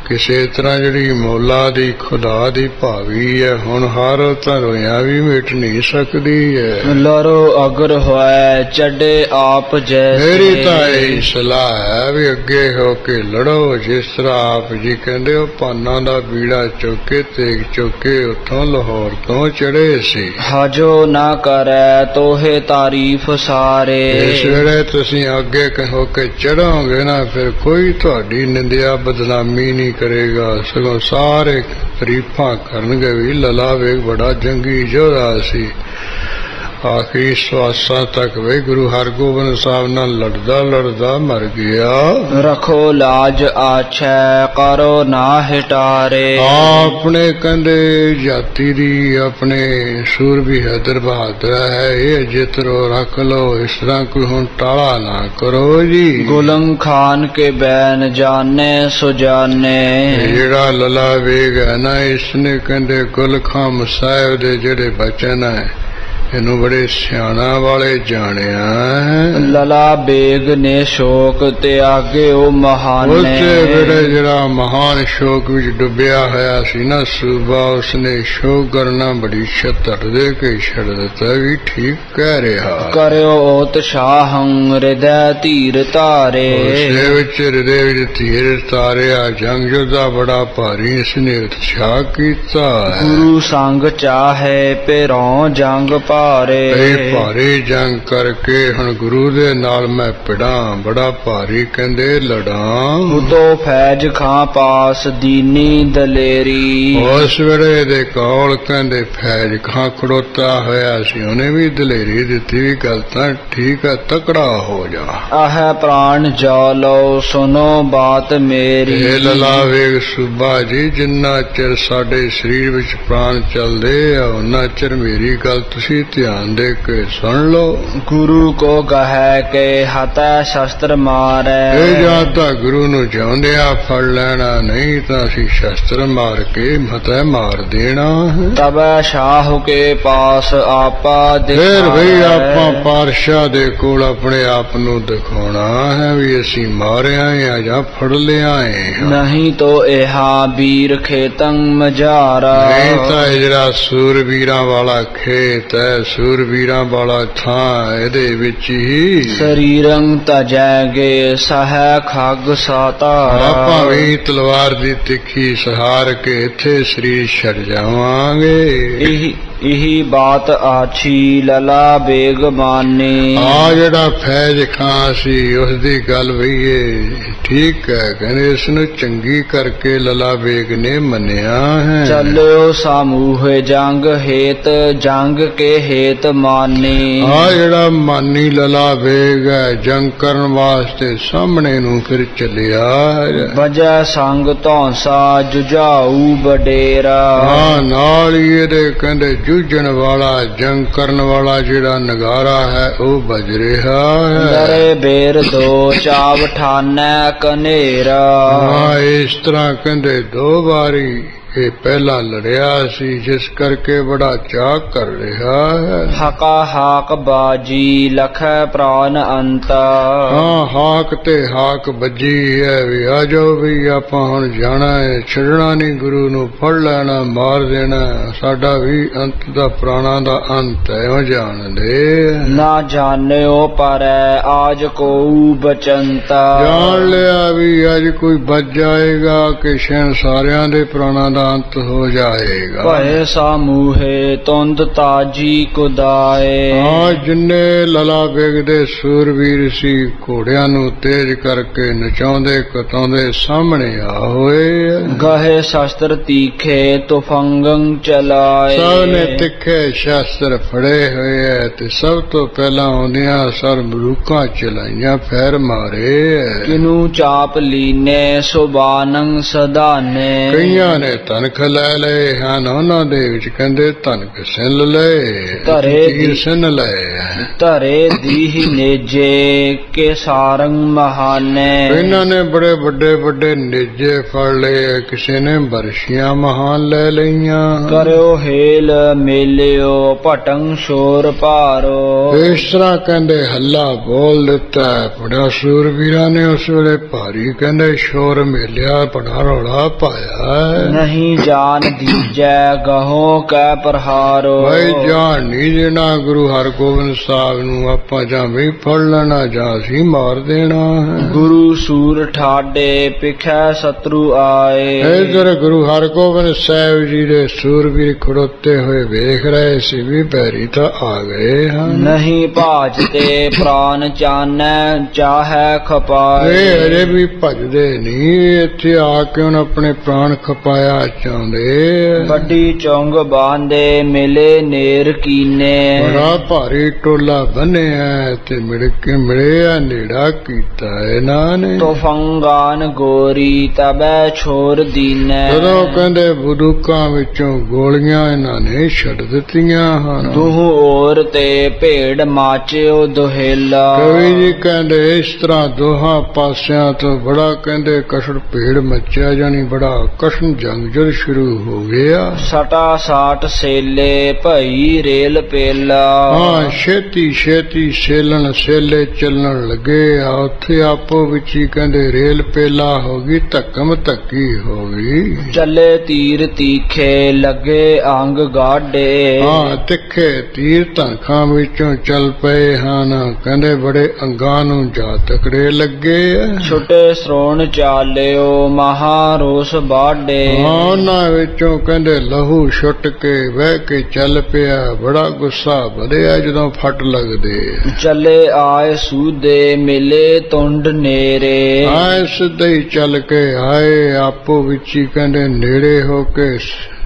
ਕਿਸੇ ਤਰ੍ਹਾਂ ਜਿਹੜੀ ਮੌਲਾ ਦੀ ਖੁਦਾ ਦੀ ਭਾਵੀ ਹੈ ਹੁਣ ਹਰ ਤਾਂ ਰੋਇਆ ਵੀ ਮਿਟ ਨਹੀਂ ਸਕਦੀ ਹੈ। ਲਰੋ ਅਗਰ ਹੋਇ ਚੱਡੇ ਆਪ ਜੈਸੇ, ਮੇਰੀ ਤਾਂ ਇਹ ਸਲਾਹ ਹੈ ਵੀ ਅੱਗੇ ਹੋ ਕੇ ਲੜੋ ਜਿਸ ਤਰ੍ਹਾਂ ਆਪ ਜੀ ਕਹਿੰਦੇ ਉਹ ਪਾਨਾਂ ਦਾ ਬੀੜਾ ਚੁੱਕ ਕੇ ਤੇਗ ਚੁੱਕ ਕੇ ਉੱਥੋਂ ਲਾਹੌਰ ਤੋਂ ਚੜੇ ਸੀ। ਹਜੋ ਨਾ ਕਰੈ ਤੋਹੇ ਤਾਰੀਫ ਸਾਰੇ, ਇਸ ਵੇਲੇ ਤੁਸੀਂ ਅੱਗੇ ਹੋ ਕੇ ਚੜੋਗੇ ਨਾ ਫਿਰ ਕੋਈ ਤੁਹਾਡੀ ਨਿੰਦਿਆ ਬਦਨਾਮੀ ਨਹੀਂ ਕਰੇਗਾ, ਸਗੋਂ ਸਾਰੇ ਤਾਰੀਫਾਂ ਕਰਨਗੇ ਵੀ ਲਲਾ ਵੇਖ ਬੜਾ ਜੰਗੀ ਯੋਧਾ ਸੀ। ਆਖਰੀ ਸਵਾਸਾਂ ਤੱਕ ਵੇ ਗੁਰੂ ਹਰਗੋਬਿੰਦ ਸਾਹਿਬ ਨਾਲ ਲੜਦਾ ਲੜਦਾ ਮਰ ਗਿਆ। ਰਖੋ ਲਾਜ ਆਛੈ ਕਰੋ ਨਾ ਹਟਾਰੇ, ਆਪਣੇ ਕਹਿੰਦੇ ਜਾਤੀ ਦੀ ਆਪਣੇ ਸੂਰਬੀ ਹੈਦਰ ਬਹਾਦਰ ਹੈ ਇਹ ਜਿਤਰੋ ਰੱਖ ਲਓ, ਇਸ ਤਰ੍ਹਾਂ ਕੋਈ ਹੁਣ ਟਾਲਾ ਨਾ ਕਰੋ ਜੀ। ਗੁਲਮ ਖਾਨ ਕੇ ਬੈਨ ਜਾਣੇ ਸੋ ਜਾਣੇ, ਜਿਹੜਾ ਲਲਾ ਵੇਗ ਹੈ ਨਾ ਇਸਨੇ ਕਹਿੰਦੇ ਗੁਲ ਖਾਨ ਸਾਹਿਬ ਦੇ ਜਿਹੜੇ ਬਚਨ ਹੈ ਇਹਨੂੰ ਬੜੇ ਸਿਆਣਾ ਵਾਲੇ ਜਾਣਿਆ ਹੈ। ਲਲਾ ਬੇਗ ਨੇ ਸ਼ੋਕ ਤੇ ਆਗੇ ਉਹ ਮਹਾਨੇ, ਉਸੇ ਵੇਲੇ ਜਿਹੜਾ ਮਹਾਨ ਸ਼ੋਕ ਵਿੱਚ ਡੁੱਬਿਆ ਹੋਇਆ ਸੀ ਨਾ ਸੂਬਾ ਉਸਨੇ ਸ਼ੋਕ ਕਰਨਾ ਬੜੀ ਛੱਤਰ ਦੇ ਕੇ ਛੱਡ ਦਿੱਤਾ ਵੀ ਠੀਕ ਕਹਿ ਰਿਹਾ। ਕਰਿਓ ਉਤਸ਼ਾਹੰ ਹਿਰਦੈ ਧੀਰ ਧਾਰੇ, ਉਸੇ ਵਿੱਚ ਹਿਰਦੇ ਵਿੱਚ ਧੀਰ ਤਾਰਿਆ ਜੰਗ ਯੋਧਾ ਬੜਾ ਭਾਰੀ ਇਸਨੇ ਉਤਸ਼ਾਹ ਕੀਤਾ। ਗੁਰੂ ਸੰਗ ਚਾਹੇ ਪੇਰੋਂ ਜੰਗ ਇਹ ਭਾਰੀ ਜੰਗ ਕਰਕੇ ਹੁਣ ਗੁਰੂ ਦੇ ਨਾਲ ਮੈਂ ਪਿੜਾਂ ਬੜਾ ਭਾਰੀ ਕਹਿੰਦੇ ਲੜਾਂ। ਉਤੋ ਫੈਜ ਖਾਂ ਪਾਸ ਦੀਨੀ ਦਲੇਰੀ, ਉਸ ਵੇਲੇ ਦੇ ਕੋਲ ਕਹਿੰਦੇ ਫੈਜ ਖਾਂ ਖੜੋਤਾ ਹੋਇਆ ਸੀ ਉਹਨੇ ਵੀ ਦਲੇਰੀ ਦਿੱਤੀ ਵੀ ਗੱਲ ਤਾਂ ਠੀਕ ਹੈ ਤਕੜਾ ਹੋ ਜਾ। ਆਹ ਪ੍ਰਾਣ ਜਾ ਲਓ ਸੁਨੋ ਬਾਤ ਮੇਰੀ, ਇਹ ਲਲਾ ਵੇਗ ਸੁਬਾ ਜੀ ਜਿੰਨਾ ਚਿਰ ਸਾਡੇ ਸਰੀਰ ਵਿੱਚ ਪ੍ਰਾਣ ਚੱਲਦੇ ਆ ਉਹਨਾਂ ਚਿਰ ਮੇਰੀ ਗੱਲ ਤੁਸੀਂ ਧਿਆਨ ਦੇ ਕੇ ਸੁਣ ਲਓ। ਗੁਰੂ ਕੋ ਗਹਿ ਕੇ ਹਤੈ ਸ਼ਸਤਰ ਮਾਰੈ, ਇਹ ਜਾਂ ਤਾਂ ਗੁਰੂ ਨੂੰ ਜਿਉਂਦਿਆਂ ਫੜ ਲੈਣਾ ਨਹੀਂ ਤਾਂ ਅਸੀਂ ਸ਼ਸਤਰ ਮਾਰ ਕੇ ਮਤੈ ਮਾਰ ਦੇਣਾ। ਤਬੈ ਸ਼ਾਹ ਕੇ ਪਾਸ ਆਪਾ ਫਿਰ ਵੀ ਦਿਖਾਏ, ਆਪਾਂ ਪਾਤਸ਼ਾਹ ਦੇ ਕੋਲ ਆਪਣੇ ਆਪ ਨੂੰ ਦਿਖਾਉਣਾ ਹੈ ਵੀ ਅਸੀਂ ਮਾਰਿਆ ਆ ਜਾਂ ਫੜ ਲਿਆ ਹੈ। ਨਹੀਂ ਤੋ ਇਹਾ ਵੀਰ ਖੇਤੰ ਮਝਾਰਾ, ਨਹੀਂ ਤਾਂ ਇਹ ਜਿਹੜਾ ਸੂਰਬੀਰਾਂ ਵਾਲਾ ਖੇਤ ਹੈ ਸੂਰਬੀਰਾਂ ਵਾਲਾ ਥਾਂ ਇਹਦੇ ਵਿੱਚ ਹੀ ਸਰੀਰੰ ਤਜੈਗੇ ਸਹਿ ਖੱਗ ਸਾਤਾ, ਆਪਾਂ ਵੀ ਤਲਵਾਰ ਦੀ ਤਿੱਖੀ ਸਹਾਰ ਕੇ ਇੱਥੇ ਸਰੀਰ ਛੱਡ ਜਾਵਾਂਗੇ। ਇਹੀ ਬਾਤ ਆਛੀ ਲਲਾ ਬੇਗ ਮਾਨੀ, ਆ ਜਿਹੜਾ ਫੈਜ ਖਾਂ ਸੀ ਉਸ ਦੀ ਗੱਲ ਵਈਏ ਠੀਕ ਹੈ ਕਹਿੰਦੇ ਇਸ ਨੂੰ ਚੰਗੀ ਕਰਕੇ ਲਲਾ ਬੇਗ ਨੇ ਮੰਨਿਆ ਹੈ। ਚੱਲਿਓ ਸਮੂਹ ਜੰਗ ਹੇਤ ਜੰਗ ਕੇ ਹੇਤ ਮਾਨੀ, ਆ ਜਿਹੜਾ ਮਾਨੀ ਲਲਾ ਬੇਗ ਹੈ ਜੰਗ ਕਰਨ ਵਾਸਤੇ ਸਾਹਮਣੇ ਨੂੰ ਫਿਰ ਚੱਲਿਆ। ਵਜੈ ਸੰਗ ਧੌਂਸਾ ਜੁਝਾਊ ਬਡੇਰਾ, ਹਾਂ ਨਾਲ ਹੀ ਇਹਦੇ ਕਹਿੰਦੇ ਜੂਝਣ ਵਾਲਾ ਜੰਗ ਕਰਨ ਵਾਲਾ ਜਿਹੜਾ ਨਗਾਰਾ ਹੈ ਉਹ ਵੱਜ ਰਿਹਾ ਹੈ। ਦਰੇ ਬੇਰ ਦੋ ਚਾਵ ਠਾਨੈ ਕਨੇਰਾ, ਹਾਂ ਇਸ ਤਰ੍ਹਾਂ ਕਹਿੰਦੇ ਦੋ ਵਾਰੀ ਇਹ ਪਹਿਲਾਂ ਲੜਿਆ ਸੀ, ਜਿਸ ਕਰਕੇ ਬੜਾ ਚਾਅ ਕਰ ਰਿਹਾ ਹੈ। ਹਕਾ ਹਾਕ ਬਾਜੀ ਲਖੈ ਪ੍ਰਾਨ ਅੰਤਾ। ਹਾਂ, ਹਾਕ ਤੇ ਹਾਕ ਵੱਜੀ ਹੈ ਵੀ ਆ ਜਾਓ ਵੀ ਆਪਾਂ ਹੁਣ ਜਾਣਾ ਹੈ, ਛੱਡਣਾ ਨਹੀਂ, ਗੁਰੂ ਨੂੰ ਫੜ ਲੈਣਾ, ਮਾਰ ਦੇਣਾ, ਸਾਡਾ ਵੀ ਅੰਤ ਦਾ ਪ੍ਰਾਣਾ ਦਾ ਅੰਤ ਹੈ, ਉਹ ਜਾਣਦੇ। ਨਾ ਜਾਣਿਓ ਪਰੈ ਆਜ ਕੋਊ ਬਚੰਤਾ। ਜਾਣ ਲਿਆ ਵੀ ਅੱਜ ਕੋਈ ਬਚ ਜਾਏਗਾ ਕਿ ਸ਼ੈਨ ਸਾਰਿਆਂ ਦੇ ਪ੍ਰਾਣਾ ਦਾ ਅੰਤ ਹੋ ਜਾਏਗਾ। ਭਏ ਸਮੂਹੇ ਤੁੰਦ ਤਾਜੀ ਕੁਦਾਏ। ਹਾਂ, ਜਿੰਨੇ ਲਲਾ ਵੇਗਦੇ ਸੂਰਵੀਰ ਸੀ, ਘੋੜਿਆਂ ਨੂੰ ਤੇਜ਼ ਕਰਕੇ ਨਚਾਉਂਦੇ ਕਤਾਉਂਦੇ ਸਾਹਮਣੇ ਆ ਹੋਏ। ਗਹੇ ਸ਼ਸਤਰ ਤੀਖੇ ਤੁਫੰਗੰ ਚਲਾਏ। ਸਭ ਨੇ ਤਿੱਖੇ ਸ਼ਸਤਰ ਫੜੇ ਹੋਏ ਐ ਤੇ ਸਭ ਤੋਂ ਪਹਿਲਾਂ ਆਉਂਦੀਆਂ ਸਰ ਬੰਦੂਕਾਂ ਚਲਾਈਆਂ, ਫੈਰ ਮਾਰੇ। ਕਿਨੂੰ ਚਾਪ ਲੀਨੇ ਸੁਬਾਨੰ ਸਦਾਨੇ। ਕਈਆਂ ਨੇ ਧਨਖ ਲੈ ਲਏ ਹਨ, ਉਹਨਾਂ ਦੇ ਵਿੱਚ ਕਹਿੰਦੇ ਧਨਖ ਸਿੰਨ ਲਏ, ਤੀਰ ਸਿੰਨ ਲਏ। ਧਰੇ ਦੀਹ ਨੇਜੇ ਕੇ ਸਾਰੰਗ ਮਹਾਨੇ। ਇਹਨਾਂ ਨੇ ਬੜੇ ਵੱਡੇ ਵੱਡੇ ਨੇਜੇ ਫੜ ਲਏ, ਕਿਸੇ ਨੇ ਬਰਸ਼ੀਆਂ ਮਹਾਨ ਲੈ ਲਈਆਂ। ਕਰਿਓ ਹੇਲ ਮੇਲਿਓ ਭਟੰ ਸ਼ੋਰ ਭਾਰੋ। ਇਸ ਤਰ੍ਹਾਂ ਕਹਿੰਦੇ ਹੱਲਾ ਬੋਲ ਦਿੱਤਾ, ਬੜਾ ਸੂਰਵੀਰਾਂ ਨੇ ਉਸ ਵੇਲੇ ਭਾਰੀ ਕਹਿੰਦੇ ਸ਼ੋਰ ਮੇਲਿਆ, ਬੜਾ ਰੌਲਾ ਪਾਇਆ। ਨਹੀਂ ਜਾਨ ਦੀਜੈ ਗਹੋ ਕੈ ਪ੍ਰਹਾਰੋ। ਭਾਈ ਜਾਨ ਨਹੀਂ ਦੇਣਾ ਗੁਰੂ ਹਰਗੋਬਿੰਦ ਸਾਹਿਬ ਨੂੰ, ਆਪਾਂ ਜਾਂ ਵੀ ਫੜ ਲੈਣਾ ਜਾਂ ਅਸੀਂ ਮਾਰ ਦੇਣਾ ਹੈ। ਗੁਰੂ ਸੂਰ ਠਾਡੇ ਪਿਖੈ ਸਤਰੂ ਆਏ। ਇਧਰ ਗੁਰੂ ਹਰਗੋਬਿੰਦ ਸਾਹਿਬ ਜੀ ਦੇ ਸੂਰਵੀਰ ਖੜੋਤੇ ਹੋਏ ਵੇਖ ਰਹੇ ਸੀ ਵੀ ਬੈਰੀ ਤਾਂ ਆ ਗਏ ਹਨ। ਨਹੀਂ ਭਾਜਤੇ ਪ੍ਰਾਨ ਚਾਨੈ ਚਾਹੈ ਖਪਾਏ। ਇਹ ਅਜੇ ਵੀ ਭਜਦੇ ਨਹੀਂ, ਇੱਥੇ ਆ ਕੇ ਉਹਨ ਆਪਣੇ ਪ੍ਰਾਣ ਖਪਾਇਆ ਚਾਹੁੰਦੇ। ਵੱਡੀ ਚੌਂਗ ਬਾਂਦੇ ਮਿਲੇ ਨੇਰ ਕੀਨੇ। ਬੜਾ ਭਾਰੀ ਟੋਲਾ ਬੰਨਿਆ ਤੇ ਮਿਲ ਕੇ ਮਿਲਿਆ, ਨੇੜਾ ਕੀਤਾ ਇਹਨਾਂ ਨੇ। ਤੁਫੰਗਾਨ ਗੋਰੀ ਤਬੈ ਛੋਰ ਦੀਨੈ। ਜਦੋਂ ਕਹਿੰਦੇ ਬੰਦੂਕਾਂ ਵਿੱਚੋਂ ਗੋਲੀਆਂ ਇਹਨਾਂ ਨੇ ਛੱਡ ਦਿੱਤੀਆਂ ਹਨ। ਦੂਹ ਔਰ ਤੇ ਭੇੜ ਮਾਚਿਓ ਦੁਹੇਲਾ। ਕਵੀ ਜੀ ਕਹਿੰਦੇ ਇਸ ਤਰ੍ਹਾਂ ਦੋਹਾਂ ਪਾਸਿਆਂ ਤੋਂ ਬੜਾ ਕਹਿੰਦੇ ਕਸ਼ਣ ਭੇੜ ਮੱਚਿਆ, ਜਾਨੀ ਬੜਾ ਕਸ਼ਣ ਜੰਗ ਜਦ ਸ਼ੁਰੂ ਹੋ ਗਿਆ। ਸਟਾ ਸਾਟ ਸੇਲੇ ਭਈ ਰੇਲ ਪੇਲਾ। ਹਾਂ, ਛੇਤੀ ਛੇਤੀ ਸੇਲਣ ਸੇਲੇ ਚੱਲਣ ਲੱਗੇ ਆ, ਉੱਥੇ ਆਪੋ ਵਿੱਚ ਹੀ ਕਹਿੰਦੇ ਰੇਲ ਪੇਲਾ ਹੋ ਗਈ, ਧੱਕਮ ਧੱਕੀ ਹੋ ਗਈ। ਚੱਲੇ ਤੀਰ ਤੀਖੇ ਲੱਗੇ ਅੰਗ ਗਾਡੇ। ਹਾਂ, ਤਿੱਖੇ ਤੀਰ ਧਨਖਾਂ ਵਿੱਚੋਂ ਚੱਲ ਪਏ ਹਨ, ਕਹਿੰਦੇ ਬੜੇ ਅੰਗਾਂ ਨੂੰ ਜਾ ਤਕੜੇ ਲੱਗੇ। ਛੁੱਟੇ ਸਰੋਣ ਚਾਲਿਓ ਮਹਾਰੋਸ ਬਾਡੇ। ਉਹਨਾਂ ਵਿੱਚੋਂ ਕਹਿੰਦੇ ਲਹੂ ਛੁੱਟ ਕੇ ਵਹਿ ਕੇ ਚੱਲ ਪਿਆ, ਬੜਾ ਗੁੱਸਾ ਵਧਿਆ ਜਦੋਂ ਫੱਟ ਲੱਗਦੇ। ਚੱਲੇ ਆਏ ਸੂਦੇ ਮਿਲੇ ਤੁੰਡ ਨੇਰੇ। ਆਏ ਸਿੱਧੇ ਹੀ ਚੱਲ ਕੇ ਆਏ, ਆਪੋ ਵਿੱਚ ਹੀ ਕਹਿੰਦੇ ਨੇੜੇ ਹੋ ਕੇ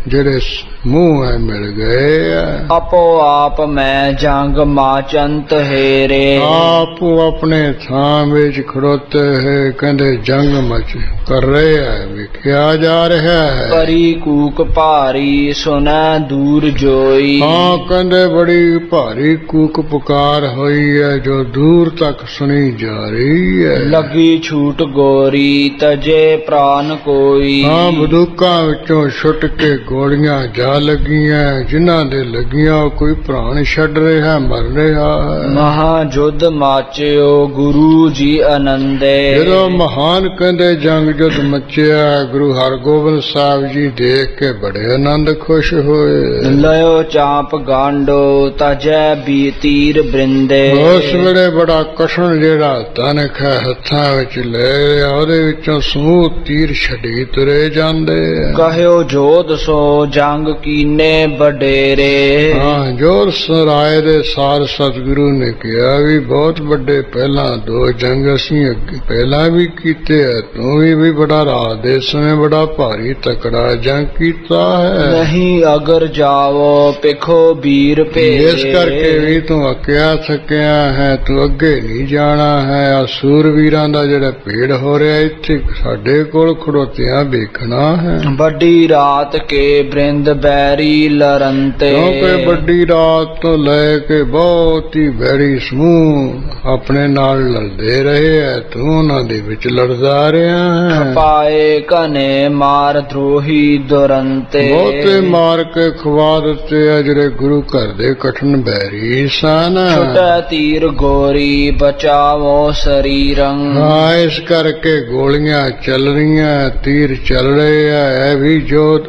ਜਿਹੜੇ ਮੂੰਹ ਹੈ ਮਿਲ ਗਏ। ਆਪੋ ਆਪ ਮੈਂ ਜੰਗ ਮਾਚੰਤ ਹੇਰੇ। ਆਪੋ ਆਪਣੇ ਥਾਂ ਵਿੱਚ ਖੜੋਤੇ ਹੈ, ਕਹਿੰਦੇ ਜੰਗ ਮਚ ਕਰ ਰਹੇ ਹੈ, ਵੇਖਿਆ ਜਾ ਰਿਹਾ ਹੈ। ਪਰੀ ਕੂਕ ਭਾਰੀ ਸੁਨੈ ਦੂਰ ਜੋਈ। ਹਾਂ, ਕਹਿੰਦੇ ਬੜੀ ਭਾਰੀ ਕੂਕ ਪੁਕਾਰ ਹੋਈ ਹੈ ਜੋ ਦੂਰ ਤੱਕ ਸੁਣੀ ਜਾ ਰਹੀ ਹੈ। ਲੱਗੀ ਛੂਟ ਗੋਰੀ ਤਜੇ ਪ੍ਰਾਨ ਕੋਈ। ਹਾਂ, ਬੰਦੂਕਾਂ ਵਿੱਚੋਂ ਛੁੱਟ ਕੇ ਗੋਲੀਆਂ ਜਾ ਲੱਗੀਆਂ, ਜਿਨ੍ਹਾਂ ਦੇ ਲੱਗੀਆਂ ਕੋਈ ਪ੍ਰਾਣ ਛੱਡ ਰਿਹਾ, ਮਰ ਰਿਹਾ ਹੈ। ਮਹਾ ਜੁਧ ਮਾਚਿਓ ਗੁਰੂ ਜੀ ਆਨੰਦੇ। ਜਦੋਂ ਮਹਾਨ ਕਹਿੰਦੇ ਜੰਗ ਜੁੱਧ ਮਚਿਆ, ਗੁਰੂ ਹਰਗੋਬਿੰਦ ਸਾਹਿਬ ਜੀ ਦੇਖ ਕੇ ਬੜੇ ਆਨੰਦ ਖੁਸ਼ ਹੋਏ। ਲਿਓ ਚਾਂਪ ਗਾਂਡੋ ਤਜੈ ਬੀ ਤੀਰ ਬ੍ਰਿੰਦੇ। ਉਸ ਵੇਲੇ ਬੜਾ ਕਸ਼ਣ ਜਿਹੜਾ ਧਨਖ ਹੈ ਹੱਥਾਂ ਵਿੱਚ ਲੈ ਲਿਆ, ਉਹਦੇ ਵਿੱਚੋਂ ਸਮੂਹ ਤੀਰ ਛੱਡੀ ਤੁਰੇ ਜਾਂਦੇ। ਕਹਿਓ ਜੋਧ ਸੋ ਜੰਗ ਕੀਨੇ ਵਡੇਰੇ। ਹਾਂ, ਜੋਰ ਸਰਾਏ ਦੇ ਸਾਰ ਸਤਿਗੁਰੂ ਨੇ ਕਿਹਾ ਵੀ ਬਹੁਤ ਵੱਡੇ ਪਹਿਲਾਂ ਦੋ ਜੰਗ ਅਸੀਂ ਅੱਗੇ ਪਹਿਲਾਂ ਵੀ ਕੀਤੇ ਹੈ, ਤੂੰ ਵੀ ਬੜਾ ਰਾਤ ਦੇ ਸਮੇਂ ਬੜਾ ਭਾਰੀ ਤਕੜਾ ਜੰਗ ਕੀਤਾ ਹੈ। ਨਹੀਂ ਅਗਰ ਜਾਵੋ ਪਿਖੋ ਵੀਰ ਭੇਰੇ। ਇਸ ਕਰਕੇ ਵੀ ਤੂੰ ਅੱਕਿਆ ਥੱਕਿਆ ਹੈ, ਤੂੰ ਅੱਗੇ ਨਹੀਂ ਜਾਣਾ ਹੈ। ਆ ਸੂਰਵੀਰਾਂ ਦਾ ਜਿਹੜਾ ਭੇੜ ਹੋ ਰਿਹਾ ਇੱਥੇ ਸਾਡੇ ਕੋਲ ਖੜੋਤਿਆਂ ਵੇਖਣਾ ਹੈ। ਵੱਡੀ ਰਾਤ ਕੇ ਬ੍ਰਿੰਦ ਬੈਰੀ ਲਰੰਤੇ। ਕਿਉਂਕਿ ਵੱਡੀ ਰਾਤ ਤੋਂ ਲੈ ਕੇ ਬਹੁਤ ਹੀ ਬੈਰੀ ਸਮੂਹ ਆਪਣੇ ਨਾਲ ਲੜਦੇ ਰਹੇ ਹੈ, ਤੂੰ ਉਹਨਾਂ ਦੇ ਵਿੱਚ ਲੜਦਾ ਰਿਹਾ ਹੈ। ਪਾਏ ਘਨੇ ਮਾਰ ਦਰੋਹੀ ਦੁਰੰਤੇ। ਬਹੁਤੇ ਮਾਰ ਕੇ ਖਵਾ ਦਿੱਤੇ ਆ ਜਿਹੜੇ ਗੁਰੂ ਘਰ ਦੇ ਕਠਨ ਬੈਰੀ ਸਨ। ਛੁਟੈ ਤੀਰ ਗੋਰੀ ਬਚਾਵੋ ਸਰੀਰੰ। ਹਾਂ, ਇਸ ਕਰਕੇ ਗੋਲੀਆਂ ਚੱਲ ਰਹੀਆਂ, ਤੀਰ ਚੱਲ ਰਹੇ ਆ। ਇਹ ਵੀ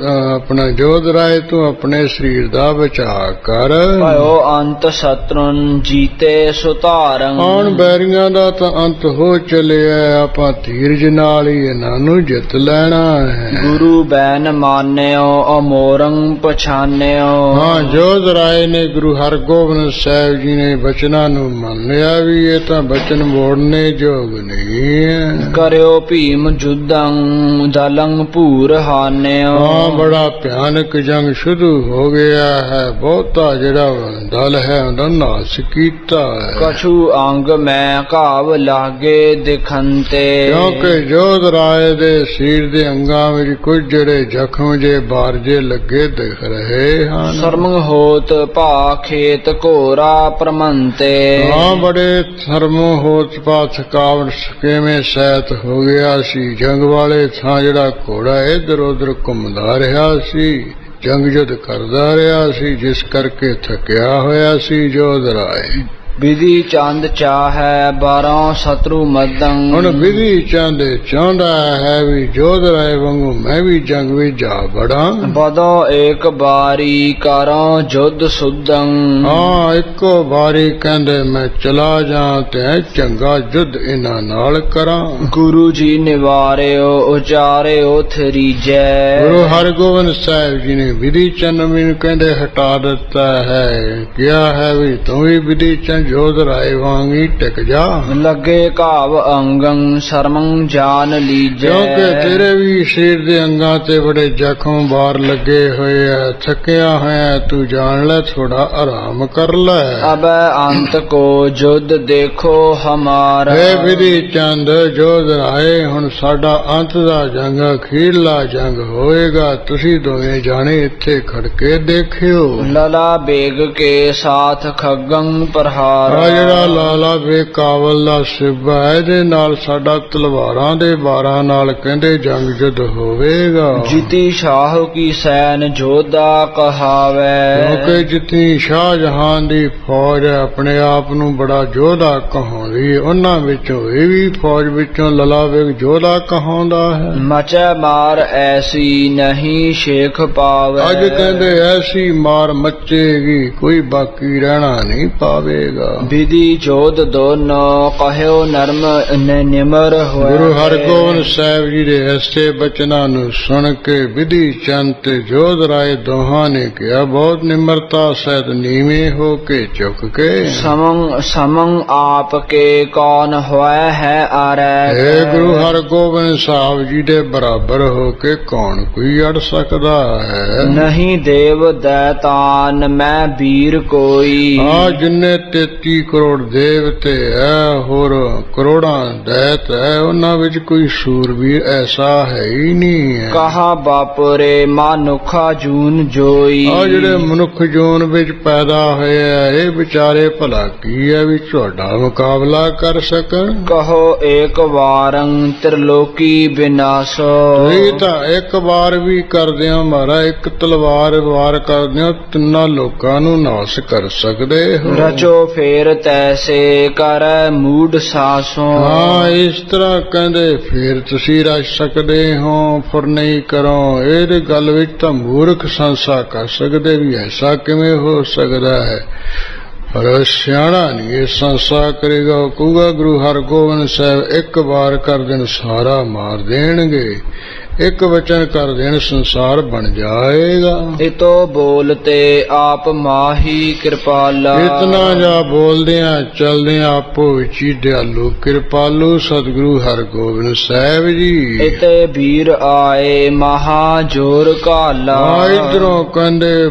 ਆਪਣਾ ਜੋਧ ਰਾਏ ਤੂੰ ਆਪਣੇ ਸਰੀਰ ਦਾ ਬਚਾਅ ਕਰ। ਭਇਓ ਅੰਤ ਸ਼ਤਰੁਨ ਜੀਤੇ ਸੁਧਾਰੰ। ਆਉਣ ਬੈਰੀਆਂ ਦਾ ਤਾਂ ਅੰਤ ਹੋ ਚੱਲਿਆ, ਆਪਾਂ ਧੀਰਜ ਨਾਲ ਹੀ ਇਹਨਾਂ ਨੂੰ ਜਿੱਤ ਲੈਣਾ ਹੈ। ਗੁਰੂ ਬੈਨ ਮਾਨਿਓ ਅਮੋਰੰ ਪਛਾਨਿਓ। ਹਾਂ, ਜੋਧ ਰਾਏ ਨੇ ਗੁਰੂ ਹਰਗੋਬਿੰਦ ਸਾਹਿਬ ਜੀ ਨੇ ਬਚਨਾਂ ਨੂੰ ਮੰਨ ਲਿਆ ਵੀ ਇਹ ਤਾਂ ਬਚਨ ਮੋੜਨੇ ਯੋਗ ਨਹੀਂ ਹੈ। ਕਰਿਓ ਭੀਮ ਜੁਦੰ ਦਲੰ ਭੂਰ ਹਾਨਿਓ। ਹਾਂ, ਬੜਾ ਭਿਆਨਕ ਜੰਗ ਸ਼ੁਰੂ ਹੋ ਗਿਆ ਹੈ। ਬਹੁਤਾ ਜਿਹੜਾ ਦਲ ਹੈ ਉਹਦਾ ਨਾਸ ਕੀਤਾ ਹੈ। ਕਛੂ ਅੰਗ ਮੈਂ ਘਾਵ ਲਾਗੇ ਦਿਖੰਤੇ। ਕਿਉਂਕਿ ਜੋਧ ਰਾਏ ਦੇ ਸਰੀਰ ਦੇ ਅੰਗਾਂ ਵਿੱਚ ਕੁਝ ਜਿਹੜੇ ਜ਼ਖਮ ਜੇ ਬਾਰਜੇ ਲੱਗੇ ਦਿਖ ਰਹੇ ਹਨ। ਸਰਮੰਗ ਹੋਤ ਭਾ ਖੇਤ ਘੋਰਾ ਪ੍ਰਮੰਤੇ। ਹਾਂ, ਬੜੇ ਸਰਮੋ ਹੋਤ ਪਾ ਥਕਾਵਟ ਕਿਵੇਂ ਸਹਿਤ ਹੋ ਗਿਆ ਸੀ। ਜੰਗ ਵਾਲੇ ਥਾਂ ਜਿਹੜਾ ਘੋੜਾ ਇੱਧਰ ਉੱਧਰ ਘੁੰਮਦਾ ਰਿਹਾ ਸੀ, ਜੰਗ ਜੁੱਧ ਕਰਦਾ ਰਿਹਾ ਸੀ, ਜਿਸ ਕਰਕੇ ਥੱਕਿਆ ਹੋਇਆ ਸੀ ਜੋਧ ਰਾਏ। ਵਿਧੀ ਚੰਦ ਚਾਹੈ ਬਾਰਾਂ ਸ਼ਤਰੂ ਮਦੰ। ਹੁਣ ਵਿਧੀ ਚੰਦ ਚਾਹੁੰਦਾ ਹੈ ਵੀ ਜੋਧ ਰਾਏ ਵਾਂਗੂ ਮੈਂ ਵੀ ਜੰਗ ਵਿੱਚ ਜਾ ਬੜਾਂ। ਬਦੋ ਏਕ ਬਾਰੀ ਕਰੋ ਜੁੱਧ ਸੁਦੰ। ਹਾਂ, ਇੱਕੋ ਵਾਰੀ ਕਹਿੰਦੇ ਮੈਂ ਚਲਾ ਜਾ ਤੇ ਚੰਗਾ ਜੁੱਧ ਇਹਨਾਂ ਨਾਲ ਕਰਾਂ। ਗੁਰੂ ਜੀ ਨਿਵਾਰਿਓ ਉਚਾਰਿਓ ਥਰੀਜੈ। ਗੁਰੂ ਹਰਗੋਬਿੰਦ ਸਾਹਿਬ ਜੀ ਨੇ ਵਿਧੀ ਚੰਦ ਨੂੰ ਕਹਿੰਦੇ ਹਟਾ ਦਿੱਤਾ ਹੈ, ਕਿਹਾ ਹੈ ਵੀ ਤੂੰ ਵੀ ਵਿਧੀ ਚੰਦ ਜੋਧ ਰਾਏ ਵਾਂਗ ਹੀ ਟਿਕ ਜਾ। ਲੱਗੇ ਘਾਵ ਅੰਗੰ ਸ਼ਰਮੰ ਜਾਨ ਲੀਜੈ। ਕਿਉਂਕਿ ਤੇਰੇ ਵੀ ਸਰੀਰ ਦੇ ਅੰਗਾਂ ਤੇ ਬੜੇ ਜ਼ਖਮ ਬਾਹਰ ਲੱਗੇ ਹੋਏ ਆ, ਥੱਕਿਆ ਹੋਇਆ, ਤੂੰ ਜਾਣ ਲੈ, ਥੋੜਾ ਆਰਾਮ ਕਰ ਲੈ। ਅਬੈ ਅੰਤ ਕੋ ਜੁੱਧ ਦੇਖੋ ਹਮਾਰਾ। ਹੇ ਵਿਧੀ ਚੰਦ ਜੋਧ ਰਾਏ, ਹੁਣ ਸਾਡਾ ਅੰਤ ਦਾ ਜੰਗ, ਅਖੀਰਲਾ ਜੰਗ ਹੋਏਗਾ। ਤੁਸੀਂ ਦੋਵੇਂ ਜਾਣੇ ਇੱਥੇ ਖੜਕੇ ਦੇਖਿਓ। ਲਲਾ ਬੇਗ ਕੇ ਸਾਥ ਖੱਗੰ ਪ੍ਰਹਾਰ। ਆ ਜਿਹੜਾ ਲਾਲਾ ਬੇਗ ਕਾਬਲ ਦਾ ਸਿੱਬਾ, ਇਹਦੇ ਨਾਲ ਸਾਡਾ ਤਲਵਾਰਾਂ ਦੇ ਬਾਰਾਂ ਨਾਲ ਕਹਿੰਦੇ ਜੰਗ ਜੁੱਧ ਹੋਵੇਗਾ। ਜਿਤੀ ਸ਼ਾਹ ਕੀ ਸੈਨ ਜੋਧਾ ਕਹਾਵੈ। ਕਿਉਂਕਿ ਜਿਤਨੀ ਸ਼ਾਹਜਹਾਨ ਦੀ ਫੌਜ ਆਪਣੇ ਆਪ ਨੂੰ ਬੜਾ ਯੋਧਾ ਕਹਾਉਂਦੀ, ਉਹਨਾਂ ਵਿੱਚੋਂ ਇਹ ਵੀ ਫੌਜ ਵਿੱਚੋਂ ਲਲਾ ਬੇਗ ਯੋਧਾ ਕਹਾਉਂਦਾ ਹੈ। ਮਚੈ ਮਾਰ ਐਸੀ ਨਹੀਂ ਸ਼ੇਖ ਪਾਵੈ। ਅੱਜ ਕਹਿੰਦੇ ਐਸੀ ਮਾਰ ਮੱਚੇਗੀ, ਕੋਈ ਬਾਕੀ ਰਹਿਣਾ ਨਹੀਂ ਪਾਵੇਗਾ। ਵਿਧੀ ਜੋਧ ਦੋਨੋਂ ਕਹਿਓ ਨਰਮ ਨਿਮਰ ਹੋਇਆ। ਗੁਰੂ ਹਰਗੋਬਿੰਦ ਸਾਹਿਬ ਜੀ ਦੇ ਐਸੇ ਬਚਨਾਂ ਨੂੰ ਸੁਣ ਕੇ ਵਿਧੀ ਚੰਦ ਤੇ ਜੋਧ ਰਾਏ ਦੋਹਾਂ ਨੇ ਕਿਹਾ, ਬਹੁਤ ਨਿਮਰਤਾ ਸਹਿਤ ਨੀਵੇਂ ਹੋ ਕੇ ਝੁਕ ਕੇ, ਸਮੰ ਆਪ ਕੇ ਕੌਣ ਹੋਇਆ ਹੈ ਆਰੈ। हे ਗੁਰੂ ਹਰਗੋਬਿੰਦ ਸਾਹਿਬ ਜੀ ਦੇ ਬਰਾਬਰ ਹੋ ਕੇ ਕੌਣ ਕੋਈ ਅੜ ਸਕਦਾ ਹੈ। ਨਹੀਂ ਦੇਵ ਦੈਤਾਨ ਮੈਂ ਵੀਰ ਕੋਈ। ਆ ਜਿੰਨੇ 33 ਕਰੋੜ ਦੇਵਤੇ ਹੈ, ਹੋਰ ਕਰੋੜਾਂ ਦੈਤ ਹੈ, ਉਹਨਾਂ ਵਿੱਚ ਕੋਈ ਸੂਰਬੀਰ ਐਸਾ ਹੈ ਹੀ ਨਹੀਂ ਹੈ। ਕਹਾ ਬਾਪਰੇ ਮਨੁੱਖਾ ਜੂਨ ਜੋਈ। ਆ ਜਿਹੜੇ ਮਨੁੱਖ ਜੂਨ ਵਿੱਚ ਪੈਦਾ ਹੋਏ ਆ, ਇਹ ਵਿਚਾਰੇ ਭਲਾ ਕੀ ਹੈ ਵੀ ਤੁਹਾਡਾ ਮੁਕਾਬਲਾ ਕਰ ਸਕਣ। ਕਹੋ ਏਕ ਵਾਰੰ ਤ੍ਰਿਲੋਕੀ ਵਿਨਾਸ਼ੋ। ਤੁਸੀਂ ਤਾਂ ਇੱਕ ਵਾਰ ਵੀ ਕਰਦੇ ਹੋ ਮਾਰਾ, ਇੱਕ ਤਲਵਾਰ ਵਾਰ ਕਰਦੇ ਹੋ, ਤਿੰਨਾਂ ਲੋਕਾਂ ਨੂੰ ਨਾਸ਼ ਕਰ ਸਕਦੇ ਹੋ। ਰਚੋ ਫੇਰ ਤੈਸੇ ਕਰ ਮੂਡ ਸਾਸੋਂ। ਹਾਂ, ਇਸ ਤਰ੍ਹਾਂ ਕਹਿੰਦੇ ਫੇਰ ਤੁਸੀਂ ਰਚ ਸਕਦੇ ਹੋ, ਫਿਰ ਨਹੀਂ ਕਰੋ। ਇਹਦੇ ਗੱਲ ਵਿੱਚ ਤਾਂ ਮੂਰਖ ਸੰਸਾ ਕਰ ਸਕਦੇ ਵੀ ਐਸਾ ਕਿਵੇਂ ਹੋ ਸਕਦਾ ਹੈ, ਪਰ ਸਿਆਣਾ ਨਹੀਂ ਇਹ ਸੰਸਾ ਕਰੇਗਾ। ਉਹ ਕਹੂਗਾ ਗੁਰੂ ਹਰਗੋਬਿੰਦ ਸਾਹਿਬ ਇੱਕ ਵਾਰ ਕਰ ਦੇਣ ਸਾਰਾ ਮਾਰ ਦੇਣਗੇ, ਇੱਕ ਵਚਨ ਕਰ ਦੇਣ ਸੰਸਾਰ ਬਣ ਜਾਏਗਾ। ਇਤੋ ਬੋਲਤੇ ਆਪ ਮਾਹੀ ਕਿਰਪਾਲਾ। ਇਤਨਾ ਜਾ ਬੋਲਦਿਆਂ ਚਲਦਿਆਂ ਆਪੋ ਵਿੱਚ ਹੀ ਦਿਆਲੂ ਕਿਰਪਾਲੂ ਸਤਿਗੁਰੂ ਹਰਗੋਬਿੰਦ ਸਾਹਿਬ ਜੀ। ਇਤੇ ਵੀਰ ਆਏ ਮਹਾ ਜੋਰ ਕਾਲਾ। ਇਧਰੋਂ ਕਹਿੰਦੇ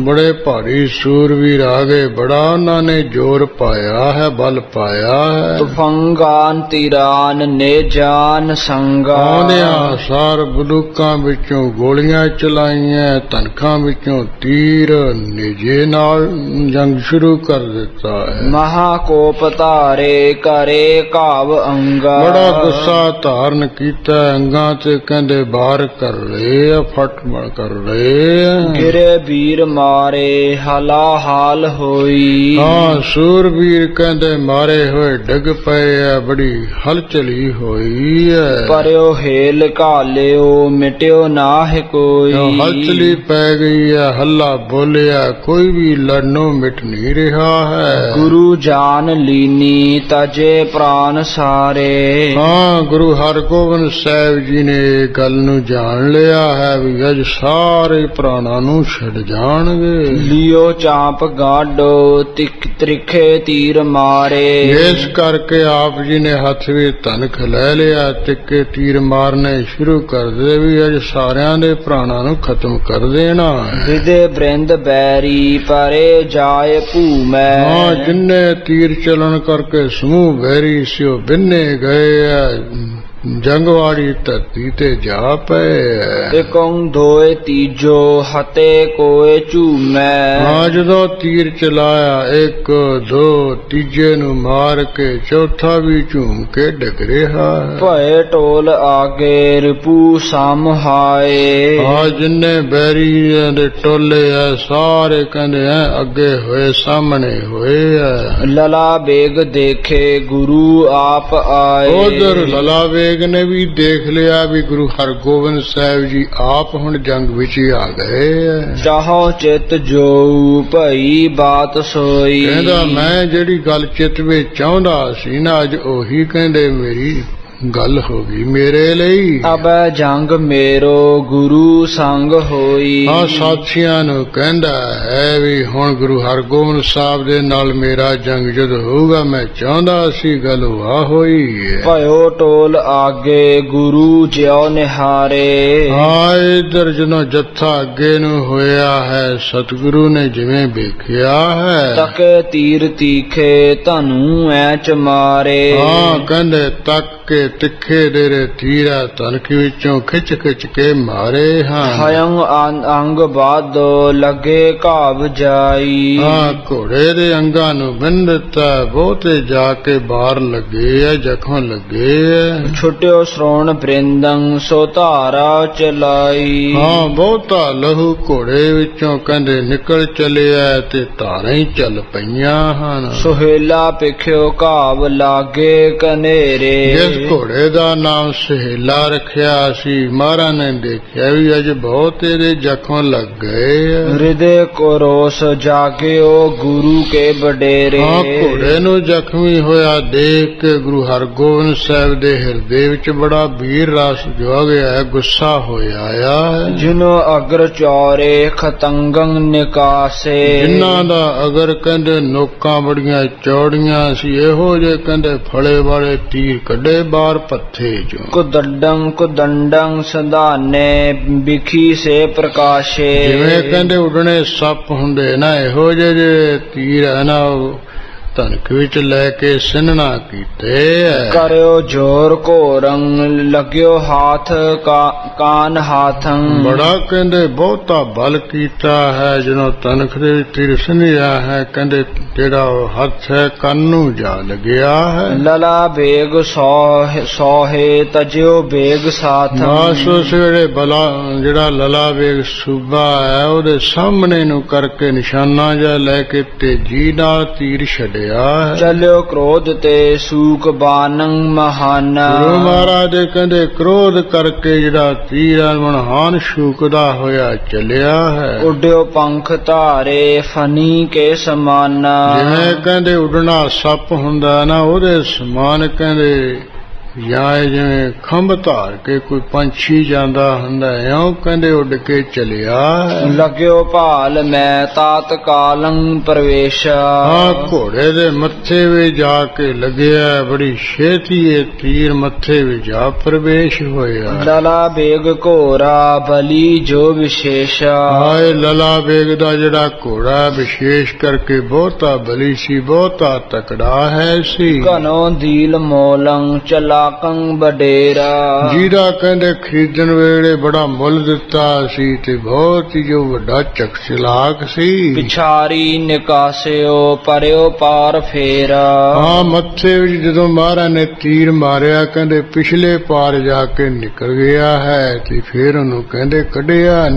ਬੜੇ ਭਾਰੀ ਸੂਰਵੀਰ ਆ ਗਏ, ਬੜਾ ਉਹਨਾਂ ਨੇ ਜ਼ੋਰ ਪਾਇਆ ਹੈ, ਬਲ ਪਾਇਆ ਹੈ। ਤੁਫੰਗਾਨ ਤੀਰਾਨ ਨੇ ਜਾਨ ਸੰਗਾ। ਆਉਂਦਿਆਂ ਸਾਰ ਵਾਰ ਬੰਦੂਕਾਂ ਵਿੱਚੋਂ ਗੋਲੀਆਂ ਚਲਾਈਆਂ, ਧਨਕਾਂ ਵਿੱਚੋਂ ਤੀਰ, ਨੇਜੇ ਨਾਲ ਜੰਗ ਸ਼ੁਰੂ ਕਰ ਦਿੱਤਾ ਹੈ। ਮਹਾਕੋਪ ਧਾਰੇ ਕਰੇ ਘਾਵ ਅੰਗਾ, ਬੜਾ ਗੁੱਸਾ ਧਾਰਨ ਕੀਤਾ, ਅੰਗਾਂ ਤੇ ਕਹਿੰਦੇ ਬਾਹਰ ਕਰ ਲਏ, ਫਟਮਣ ਕਰ ਲਏ। ਗਿਰੇ ਵੀਰ ਮਾਰੇ ਹਲਾ ਹਾਲ ਹੋਈ, ਹਾਂ ਸੂਰਬੀਰ ਕਹਿੰਦੇ ਮਾਰੇ ਹੋਏ ਡਿੱਗ ਪਏ ਆ, ਬੜੀ ਹਲਚਲੀ ਹੋਈ ਹੈ। ਪਰਿਓ ਹੇਲ ਘਾਲਿਓ ਮਿਟਿਓ ਨਾਹਿ ਕੋਈ, ਹਲਚਲੀ ਪੈ ਗਈ ਹੈ, ਹੱਲਾ ਬੋਲਿਆ, ਕੋਈ ਵੀ ਲੜਨੋਂ ਮਿਟ ਨਹੀਂ ਰਿਹਾ ਹੈ। ਗੁਰੂ ਜਾਨ ਲੀਨੀ ਤਜੇ ਪ੍ਰਾਨ ਸਾਰੇ, ਹਾਂ ਗੁਰੂ ਹਰਗੋਬਿੰਦ ਸਾਹਿਬ ਜੀ ਨੇ ਇਹ ਗੱਲ ਨੂੰ ਜਾਣ ਲਿਆ ਹੈ ਵੀ ਅੱਜ ਸਾਰੇ ਪ੍ਰਾਣਾਂ ਨੂੰ ਛੱਡ ਜਾਣਗੇ। ਲਿਓ ਚਾਂਪ ਗਾਡੋ ਤ੍ਰਿਖੇ ਤੀਰ ਮਾਰੇ, ਇਸ ਕਰਕੇ ਆਪ ਜੀ ਨੇ ਹੱਥ ਵਿੱਚ ਧਨਕ ਲੈ ਲਿਆ, ਤਿੱਕੇ ਤੀਰ ਮਾਰਨੇ ਸ਼ੁਰੂ ਕਰ ਦੇ ਵੀ ਅੱਜ ਸਾਰਿਆਂ ਦੇ ਪ੍ਰਾਣਾਂ ਨੂੰ ਖਤਮ ਕਰ ਦੇਣਾ। ਵਿਦੇ ਬ੍ਰਿੰਦ ਬੈਰੀ ਪਰੇ ਜਾਏ ਭੂਮੈ, ਹਾਂ ਜਿੰਨੇ ਤੀਰ ਚਲਣ ਕਰਕੇ ਸਮੂਹ ਵੈਰੀ ਸੀ ਉਹ ਬਿੰਨੇ ਗਏ ਆ, ਜੰਗਵਾੜੀ ਧਰਤੀ ਤੇ ਜਾ ਪਏ। ਇਕੰ ਦੋਏ ਤੀਜੋ ਹਤੇ ਕੋਏ ਝੂਮੈ, ਹਾਂ ਜਦੋਂ ਤੀਰ ਚਲਾਇਆ, ਇੱਕ ਦੋ ਤੀਜੇ ਨੂੰ ਮਾਰ ਕੇ ਚੌਥਾ ਵੀ ਝੂਮ ਕੇ ਡਿੱਗ ਰਿਹਾ। ਭਏ ਟੋਲ ਆਗੇ ਰਿਪੂ ਸਮਹਾਏ, ਹਾਂ ਜਿੰਨੇ ਬੈਰੀਆਂ ਦੇ ਟੋਲੇ ਆ ਸਾਰੇ ਕਹਿੰਦੇ ਆ ਅੱਗੇ ਹੋਏ ਸਾਹਮਣੇ ਹੋਏ ਆ। ਲਲਾ ਬੇਗ ਦੇਖੇ ਗੁਰੂ ਆਪ ਆਏ, ਉਧਰ ਲਲਾ ਵੇਗ ਨੇ ਵੀ ਦੇਖ ਲਿਆ ਵੀ ਗੁਰੂ ਹਰਗੋਬਿੰਦ ਸਾਹਿਬ ਜੀ ਆਪ ਹੁਣ ਜੰਗ ਵਿੱਚ ਹੀ ਆ ਗਏ। ਚਾਹੋ ਚਿਤ ਜੋ ਭਈ ਬਾਤ ਸੋਈ, ਕਹਿੰਦਾ ਮੈਂ ਜਿਹੜੀ ਗੱਲ ਚਿੱਤ ਵਿੱਚ ਚਾਹੁੰਦਾ ਸੀ ਨਾ ਅੱਜ ਉਹੀ ਕਹਿੰਦੇ ਮੇਰੀ ਗੱਲ ਹੋ ਗਈ ਮੇਰੇ ਲਈ। ਅਬੈ ਜੰਗ ਮੇਰੋ ਗੁਰੂ ਸੰਗ ਹੋਈ, ਹਾਂ ਸਾਥੀਆਂ ਨੂੰ ਕਹਿੰਦਾ ਹੈ ਵੀ ਹੁਣ ਗੁਰੂ ਹਰਗੋਬਿੰਦ ਸਾਹਿਬ ਦੇ ਨਾਲ ਮੇਰਾ ਜੰਗ ਜਦ ਹੋਊਗਾ, ਮੈਂ ਚਾਹੁੰਦਾ ਸੀ ਗੱਲ ਵਾਹ ਹੋਈ ਹੈ। ਭਇਓ ਟੋਲ ਆਗੇ ਗੁਰੂ ਜਿਉ ਨਿਹਾਰੇ, ਹਾਂ ਇਧਰ ਜਦੋਂ ਜੱਥਾ ਅੱਗੇ ਨੂੰ ਹੋਇਆ ਹੈ, ਸਤਿਗੁਰੂ ਨੇ ਜਿਵੇਂ ਵੇਖਿਆ ਹੈ, ਤਕੇ ਤੀਰ ਤੀਖੇ ਧਨੂ ਐਚ ਮਾਰੇ, ਹਾਂ ਕਹਿੰਦੇ ਤੱਕ ਕੇ ਤਿੱਖੇ ਡੇਰੇ ਤੀਰਾ ਧਨਕ ਵਿੱਚੋਂ ਖਿੱਚ ਖਿੱਚ ਕੇ ਮਾਰੇ ਹਨ। ਹਯੰ ਅੰਗ ਬਾਦੋ ਲੱਗੇ ਘਾਵ ਜਾਈ, ਹਾਂ ਘੋੜੇ ਦੇ ਅੰਗਾਂ ਨੂੰ ਬੰਨ ਦਿੱਤਾ, ਬਹੁਤੇ ਜਾ ਕੇ ਬਾਹਰ ਲੱਗੇ ਆ, ਜ਼ਖਮ ਲੱਗੇ ਆ। ਛੁਟਿਓ ਸ਼੍ਰੋਣ ਬ੍ਰਿੰਦੰ ਸੋ ਧਾਰਾ ਚਲਾਈ, ਹਾਂ ਬਹੁਤਾ ਲਹੂ ਘੋੜੇ ਵਿੱਚੋਂ ਕਹਿੰਦੇ ਨਿਕਲ ਚਲਿਆ ਤੇ ਧਾਰਾਂ ਹੀ ਚੱਲ ਪਈਆਂ ਹਨ। ਸੁਹੇਲਾ ਪਿਖਿਓ ਘਾਵ ਲਾਗੇ ਕਨੇਰੇ, ਜਿਸ ਘੋੜੇ ਦਾ ਨਾਮ ਸੁਹੇਲਾ ਰੱਖਿਆ ਸੀ, ਮਹਾਰਾਜ ਨੇ ਦੇਖਿਆ ਵੀ ਅੱਜ ਬਹੁਤ ਇਹਦੇ ਜ਼ਖਮ ਲੱਗ ਗਏ। ਹਿਰਦੇ ਕੋ ਰੋਸ ਜਾਗਿਓ ਗੁਰੂ ਕੇ ਬਡੇਰੇ, ਹਾਂ ਘੋੜੇ ਨੂੰ ਜ਼ਖਮੀ ਹੋਇਆ ਦੇਖ ਕੇ ਗੁਰੂ ਹਰਗੋਬਿੰਦ ਸਾਹਿਬ ਦੇ ਹਿਰਦੇ ਵਿੱਚ ਬੜਾ ਵੀਰ ਰਸ ਜਗ ਗਿਆ, ਗੁੱਸਾ ਹੋਇਆ ਆ। ਜਿਨੋ ਅਗਰ ਚੌਰੇ ਖਤੰਗੰ ਨਿਕਾਸੇ, ਜਿਨ੍ਹਾਂ ਦਾ ਅਗਰ ਕਹਿੰਦੇ ਨੋਕਾਂ ਬੜੀਆਂ ਚੌੜੀਆਂ ਸੀ, ਇਹੋ ਜਿਹੇ ਕਹਿੰਦੇ ਫਲੇ ਵਾਲੇ ਤੀਰ ਕੱਢੇ ਬਾਹਰ ਪੱਥੇ ਚੋਂ। ਕੁਦੰਡੰ ਸੰਧਾਨੇ ਬਿਖੀ ਸੇ ਪ੍ਰਕਾਸ਼ੇ, ਜਿਵੇਂ ਕਹਿੰਦੇ ਉੱਡਣੇ ਸੱਪ ਹੁੰਦੇ ਨਾ, ਇਹੋ ਜਿਹੇ ਤੀਰ ਹੈ ਨਾ ਧਨਕ ਵਿੱਚ ਲੈ ਕੇ ਸਿੰਨਣਾ ਕੀਤੇ। ਕਰਿਓ ਜੋਰ ਘੋਰੰ ਲੱਗਿਓ ਹਾਥ ਕਾਨ ਹਾਥੰ, ਬੜਾ ਕਹਿੰਦੇ ਬਹੁਤਾ ਬਲ ਕੀਤਾ ਹੈ, ਜਦੋਂ ਧਨਕ ਦੇ ਵਿੱਚ ਤੀਰ ਸਿੰਨਿਆ ਹੈ, ਕਹਿੰਦੇ ਜਿਹੜਾ ਹੱਥ ਹੈ ਕੰਨ ਨੂੰ ਜਾ ਲੱਗਿਆ ਹੈ। ਲਲਾ ਬੇਗ ਸੋਹੇ ਤਜਿਓ ਬੇਗ ਸਾਥੰ, ਬਸ ਉਸ ਵੇਲੇ ਬਲਾ ਜਿਹੜਾ ਲਲਾ ਵੇਗ ਸੂਬਾ ਹੈ ਉਹਦੇ ਸਾਹਮਣੇ ਨੂੰ ਕਰਕੇ ਨਿਸ਼ਾਨਾ ਜਿਹਾ ਲੈ ਕੇ ਤੇਜੀ ਨਾਲ ਤੀਰ ਛੱਡਿਆ। ਚਲਿਓ ਕ੍ਰੋਧ ਤੇ ਸੂਕ ਬਾਨੰ ਮਹਾਨਾ, ਗੁਰੂ ਮਹਾਰਾਜ ਦੇ ਕਹਿੰਦੇ ਕ੍ਰੋਧ ਕਰਕੇ ਜਿਹੜਾ ਤੀਰ ਮਹਾਨ ਸ਼ੂਕਦਾ ਹੋਇਆ ਚੱਲਿਆ ਹੈ। ਉੱਡਿਓ ਪੰਖ ਧਾਰੇ ਫਨੀ ਕੇ ਸਮਾਨਾ, ਜਿਵੇਂ ਕਹਿੰਦੇ ਉੱਡਣਾ ਸੱਪ ਹੁੰਦਾ ਨਾ, ਉਹਦੇ ਸਮਾਨ ਕਹਿੰਦੇ ਜਾਂ ਜਿਵੇਂ ਖੰਭ ਧਾਰ ਕੇ ਕੋਈ ਪੰਛੀ ਜਾਂਦਾ ਹੁੰਦਾ, ਇਉਂ ਕਹਿੰਦੇ ਉੱਡ ਕੇ ਚਲਿਆ। ਲੱਗਿਓ ਭਾਲ ਮੈਂ ਤਾਤ ਕਾਲੰ ਪ੍ਰਵੇਸ਼, ਹਾਂ ਘੋੜੇ ਦੇ ਮੱਥੇ ਵਿੱਚ ਜਾ ਕੇ ਲੱਗਿਆ, ਬੜੀ ਛੇਤੀ ਇਹ ਤੀਰ ਮੱਥੇ ਵਿੱਚ ਜਾ ਪ੍ਰਵੇਸ਼ ਹੋਇਆ। ਲਲਾ ਬੇਗ ਘੋਰਾ ਬਲੀ ਜੋ ਵਿਸ਼ੇਸ਼, ਹਾਏ ਲਲਾ ਬੇਗ ਦਾ ਜਿਹੜਾ ਘੋੜਾ ਵਿਸ਼ੇਸ਼ ਕਰਕੇ ਬਹੁਤਾ ਬਲੀ ਸੀ, ਬਹੁਤਾ ਤਕੜਾ ਹੈ ਸੀ। ਘਨੋ ਦੀਲ ਮੋਲੰ ਚਲਾ ਆਕੰ ਬਡੇਰਾ। ਜਿਹਦਾ ਕਹਿੰਦੇ ਖਰੀਦਣ ਵੇਲੇ ਬੜਾ ਮੁੱਲ ਦਿੱਤਾ ਸੀ ਤੇ ਬਹੁਤ ਹੀ ਜੋ ਵੱਡਾ ਚਲਾਕ ਸੀ। ਪਿਛਾਰੀ ਨਿਕਾਸਿਓ ਪਰਿਓ ਪਾਰ ਫੇਰਾ। ਹਾਂ, ਮੱਥੇ ਵਿੱਚ ਜਦੋਂ ਮਹਾਰਾਜ ਨੇ ਤੀਰ ਮਾਰਿਆ ਕਹਿੰਦੇ ਪਿਛਲੇ ਪਾਰ ਜਾ ਕੇ ਨਿਕਲ ਗਿਆ ਹੈ ਤੇ ਫਿਰ ਉਹਨੂੰ ਕਹਿੰਦੇ ਕੱਢਿਆ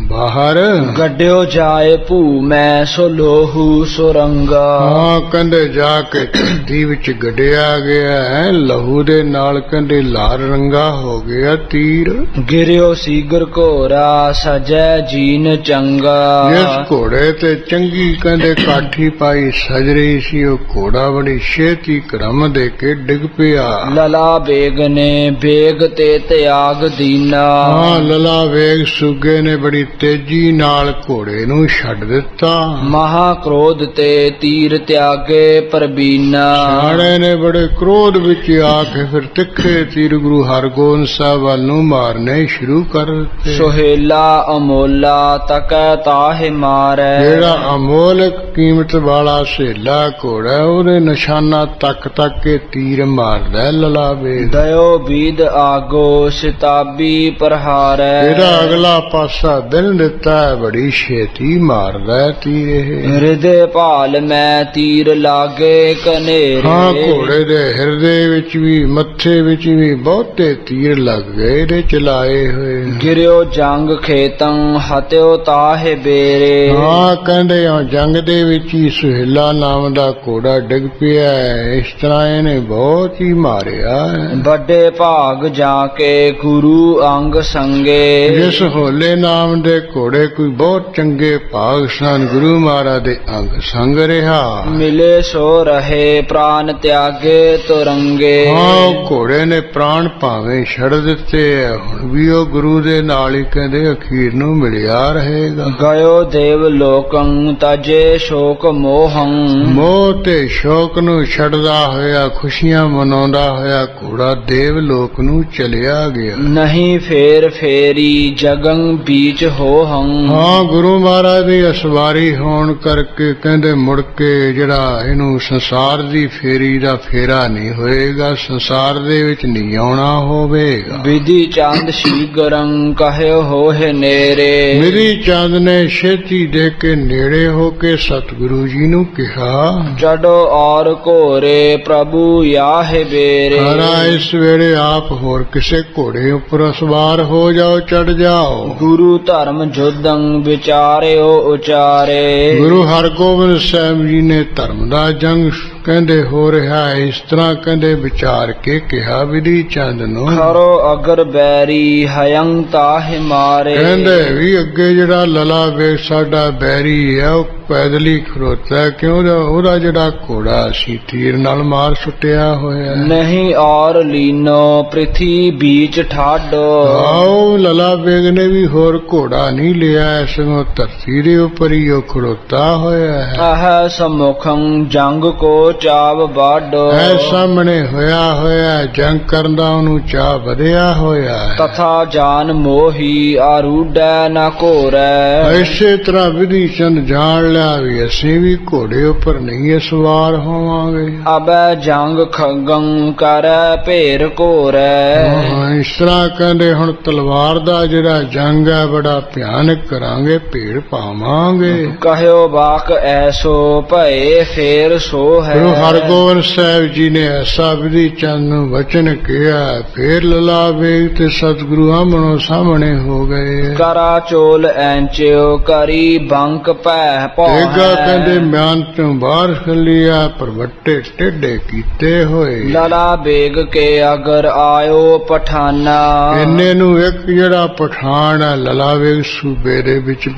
ਬਾਹਰ। ਗੱਡਿਓ ਜਾਏ ਭੂ ਮੈਂ ਸੋ ਲੋਹੂ ਸੁਰੰਗਾ। ਹਾਂ, ਕਹਿੰਦੇ ਜਾ ਕੇ ਧਰਤੀ ਵਿੱਚ ਗੱਡਿਆ ਗਿਆ ਹੈ, ਲਹੂ ਦੇ ਨਾਲ ਕਹਿੰਦੇ ਲਾਲ ਰੰਗਾ ਹੋ ਗਿਆ ਤੀਰ। ਗਿਰਿਓ ਸੀਗਰ ਘੋਰਾ ਸਜੈ ਜੀਨ ਚੰਗਾ। ਜਿਸ ਘੋੜੇ ਤੇ ਚੰਗੀ ਕਹਿੰਦੇ ਕਾਠੀ ਪਾਈ ਸਜ ਰਹੀ ਸੀ, ਉਹ ਘੋੜਾ ਬੜੀ ਛੇਤੀ ਕਰਮ ਦੇ ਕੇ ਡਿੱਗ ਪਿਆ। ਲਲਾ ਬੇਗ ਨੇ ਬੇਗ ਤੇ ਤਿਆਗ ਦੀਨਾ। ਹਾਂ, ਲਲਾ ਵੇਗ ਸੁਗੇ ਨੇ ਬੜੀ ਤੇਜ਼ੀ ਨਾਲ ਘੋੜੇ ਨੂੰ ਛੱਡ ਦਿੱਤਾ। ਮਹਾ ਕ੍ਰੋਧ ਤੇ ਤੀਰ ਤਿਆਗੇ ਪ੍ਰਬੀਨਾ। ਸਿਆਣੇ ਨੇ ਬੜੇ ਕ੍ਰੋਧ ਵਿੱਚ ਆ ਕੇ ਫਿਰ ਤਿੱਖੇ ਤੀਰ ਗੁਰੂ ਹਰਗੋਬਿੰਦ ਸਾਹਿਬ ਵੱਲ ਨੂੰ ਮਾਰਨੇ ਸ਼ੁਰੂ ਕਰ ਦਿੱਤੇ। ਸੁਹੇਲਾ ਅਮੋਲਾ ਤਕੈ ਤਾਹਿ ਮਾਰੈ। ਜਿਹੜਾ ਅਮੋਲਕ ਕੀਮਤ ਵਾਲਾ ਸਹੇਲਾ ਘੋੜਾ ਉਹਦੇ ਨਿਸ਼ਾਨਾ ਤੱਕ ਕੇ ਤੀਰ ਮਾਰਦਾ ਲਲਾ ਵੇਗ। ਦਇਓ ਬੀਦ ਆਗੋ ਸਿਤਾਬੀ ਪ੍ਰਹਾਰੈ। ਜਿਹੜਾ ਅਗਲਾ ਪਾਸਾ ਬਿਨ ਦਿੱਤਾ ਬੜੀ ਛੇਤੀ ਮਾਰਦਾ ਤੀਰ ਇਹ। ਹਿਰਦੇ ਭਾਲ ਮੈਂ ਤੀਰ ਲਾਗੇ ਕਨੇਰੇ। ਹਾਂ, ਘੋੜੇ ਦੇ ਹਿਰਦੇ ਵਿੱਚ ਵੀ ਮੱਥੇ ਵਿੱਚ ਵੀ ਬਹੁਤੇ ਤੀਰ ਲੱਗ ਗਏ ਇਹਦੇ ਚਲਾਏ ਹੋਏ। ਗਿਰਿਓ ਜੰਗ ਖੇਤੰ ਹਤਿਓ ਤਾਹੇ ਬੇਰੇ। ਹਾਂ, ਕਹਿੰਦੇ ਆ ਜੰਗ ਦੇ ਵਿੱਚ ਹੀ ਸੁਹੇਲਾ ਨਾਮ ਦਾ ਘੋੜਾ ਡਿੱਗ ਪਿਆ। ਇਸ ਤਰ੍ਹਾਂ ਇਹਨੇ ਬਹੁਤ ਹੀ ਮਾਰਿਆ। ਵੱਡੇ ਭਾਗ ਜਾ ਕੇ ਗੁਰੂ ਅੰਗ ਸੰਗੇ। ਜਿਸ ਹੋਲੇ ਨਾਮ ਦੇ ਘੋੜੇ ਕੋਈ ਬਹੁਤ ਚੰਗੇ ਭਾਗ ਸਨ, ਗੁਰੂ ਮਹਾਰਾਜ ਦੇ ਅੰਗ ਸੰਗ ਰਿਹਾ। ਮਿਲੇ ਸੋ ਰਹੇ ਪ੍ਰਾਨ ਤਿਆਗੇ ਤੁਰੰਗੇ। ਹਾਂ, ਘੋੜੇ ਨੇ ਪ੍ਰਾਣ ਭਾਵੇਂ ਛੱਡ ਦਿੱਤੇ, ਹੁਣ ਵੀ ਉਹ ਗੁਰੂ ਦੇ ਨਾਲ ਹੀ ਕਹਿੰਦੇ ਅਖੀਰ ਨੂੰ ਮਿਲਿਆ ਰਹੇਗਾ। ਗਇਓ ਦੇਵ ਲੋਕੰ ਤਜੇ ਸ਼ੋਕ ਮੋਹੰ। ਮੋਹ ਤੇ ਸ਼ੋਕ ਨੂੰ ਛੱਡਦਾ ਹੋਇਆ, ਖੁਸ਼ੀਆਂ ਮਨਾਉਂਦਾ ਹੋਇਆ ਘੋੜਾ ਦੇਵ ਲੋਕ ਨੂੰ ਚਲਿਆ ਗਿਆ। ਨਹੀਂ ਫੇਰ ਫੇਰੀ ਜਗੰ ਬੀਚ ਹੋਹੰ। ਹਾਂ, ਗੁਰੂ ਮਹਾਰਾਜ ਦੀ ਅਸਵਾਰੀ ਹੋਣ ਕਰਕੇ ਕਹਿੰਦੇ ਮੁੜ ਕੇ ਜਿਹੜਾ ਇਹਨੂੰ ਸੰਸਾਰ ਦੀ ਫੇਰੀ ਦਾ ਫੇਰਾ ਨਹੀਂ ਹੋਏਗਾ, ਸੰਸਾਰ ਦੇ ਵਿੱਚ ਨਹੀਂ ਆਉਣਾ ਹੋਵੇਗਾ। ਵਿਧੀ ਚੰਦ ਸ਼ੀਗਰੰ ਕਹਿਓ ਹੋਏ ਨੇਰੇ। ਮੇਰੀ ਚੰਦ ਨੇ ਛੇਤੀ ਦੇ ਕੇ ਨੇੜੇ ਹੋ ਕੇ ਸਤਿਗੁਰੂ ਜੀ ਨੂੰ ਕਿਹਾ, ਜਡੋ ਔਰ ਘੋਰੇ ਪ੍ਰਭੂ ਯਾਹੇ ਬੇਰੇ। ਮਹਾਰਾਜ ਇਸ ਵੇਲੇ ਆਪ ਹੋਰ ਕਿਸੇ ਘੋੜੇ ਉੱਪਰ ਸਵਾਰ ਹੋ ਜਾਓ, ਚੜ ਜਾਓ। ਗੁਰੂ ਧਰਮ ਜੁਦੰ ਵਿਚਾਰਿਓ ਉਚਾਰੇ। ਗੁਰੂ ਹਰਗੋਬਿੰਦ ਸਾਹਿਬ ਜੀ ਨੇ ਧਰਮ ਦਾ ਜੰਗ ਕਹਿੰਦੇ ਹੋ ਰਿਹਾ ਹੈ, ਇਸ ਤਰ੍ਹਾਂ ਕਹਿੰਦੇ ਵਿਚਾਰ ਕੇ ਕਿਹਾ ਵਿਧੀ ਚੰਦ ਨੂੰ, ਖਰੋ ਅਗਰ ਬੈਰੀ ਹਯੰ ਤਾਹਿ ਮਾਰੇ। ਕਹਿੰਦੇ ਵੀ ਅੱਗੇ ਜਿਹੜਾ ਲਲਾ ਵੇਗ ਸਾਡਾ ਬੈਰੀ ਹੈ ਉਹ ਪੈਦਲ ਹੀ ਖਲੋਤਾ, ਕਿਉਂ ਉਹਦਾ ਜਿਹੜਾ ਘੋੜਾ ਸੀ ਤੀਰ ਨਾਲ ਮਾਰ ਸੁੱਟਿਆ ਹੋਇਆ। ਨਹੀਂ ਔਰ ਲੀਨੋ ਪ੍ਰਿਥੀ ਬੀਚ ਠਾਡੋ। ਆਓ, ਲਲਾ ਵੇਗ ਨੇ ਵੀ ਹੋਰ ਘੋੜਾ ਨਹੀਂ ਲਿਆ, ਸਗੋਂ ਧਰਤੀ ਦੇ ਉੱਪਰ ਹੀ ਉਹ ਖਲੋਤਾ ਹੋਇਆ ਹੈ। ਆਹ ਸਮੁਖੰ ਜੰਗ ਕੋ ਚਾਵ ਬਾਡੋ। ਐ ਸਾਹਮਣੇ ਹੋਇਆ ਜੰਗ ਕਰਨ ਦਾ ਉਹਨੂੰ ਚਾਹ ਵਧਿਆ ਹੋਇਆ ਹੈ। ਤਥਾ ਜਾਨ ਮੋਹੀ ਆਰੂਢੈ ਨਾ ਘੋਰੈ। ਇਸੇ ਤਰ੍ਹਾਂ ਵਿਧੀ ਚੰਦ ਜਾਣ ਲਿਆ ਵੀ ਅਸੀਂ ਵੀ ਘੋੜੇ ਉੱਪਰ ਨਹੀਂ ਸਵਾਰ ਹੋਵਾਂਗੇ। ਅਬੈ ਜੰਗ ਖੰਗੰ ਕਰੈ ਭੇਰ ਘੋਰੈ। ਇਸ ਤਰ੍ਹਾਂ ਕਹਿੰਦੇ ਹੁਣ ਤਲਵਾਰ ਦਾ ਜਿਹੜਾ ਜੰਗ ਹੈ ਬੜਾ ਭਿਆਨਕ ਕਰਾਂਗੇ, ਭੇੜ ਪਾਵਾਂਗੇ। ਕਹਿਓ ਬਾਕ ਐਸੋ ਭਏ ਫੇਰ ਸੋ ਹੈ। ਗੁਰੂ ਹਰਗੋਬਿੰਦ ਸਾਹਿਬ ਜੀ ਨੇ ਐਸਾ ਵਿਧੀ ਚੰਦ ਨੂੰ ਵਚਨ ਕਿਹਾ, ਫੇਰ ਲਲਾ ਵੇਗ ਤੇ ਸਤਿਗੁਰੂ ਆਮਣੋ ਸਾਹਮਣੇ ਹੋ ਗਏ। ਕਰਾ ਚੋਲ ਐਂਚਿਓ ਕਰੀ ਬੰਕ ਭੈ ਤੇਗਾ ਕਹਿੰਦੇ ਮਿਆਨ ਤੋਂ ਬਾਹਰ ਖਲਿਆ, ਪਰਵੱਟੇ ਟੇਢੇ ਕੀਤੇ ਹੋਏ। ਲਲਾ ਬੇਗ ਕੇ ਅਗਰ ਆਇਓ ਪਠਾਨਾ। ਇੰਨੇ ਨੂੰ ਇੱਕ ਜਿਹੜਾ ਪਠਾਨ ਹੈ ਲਲਾ ਵੇਗ ਸੂਬੇ ਦੇ ਵਿੱਚ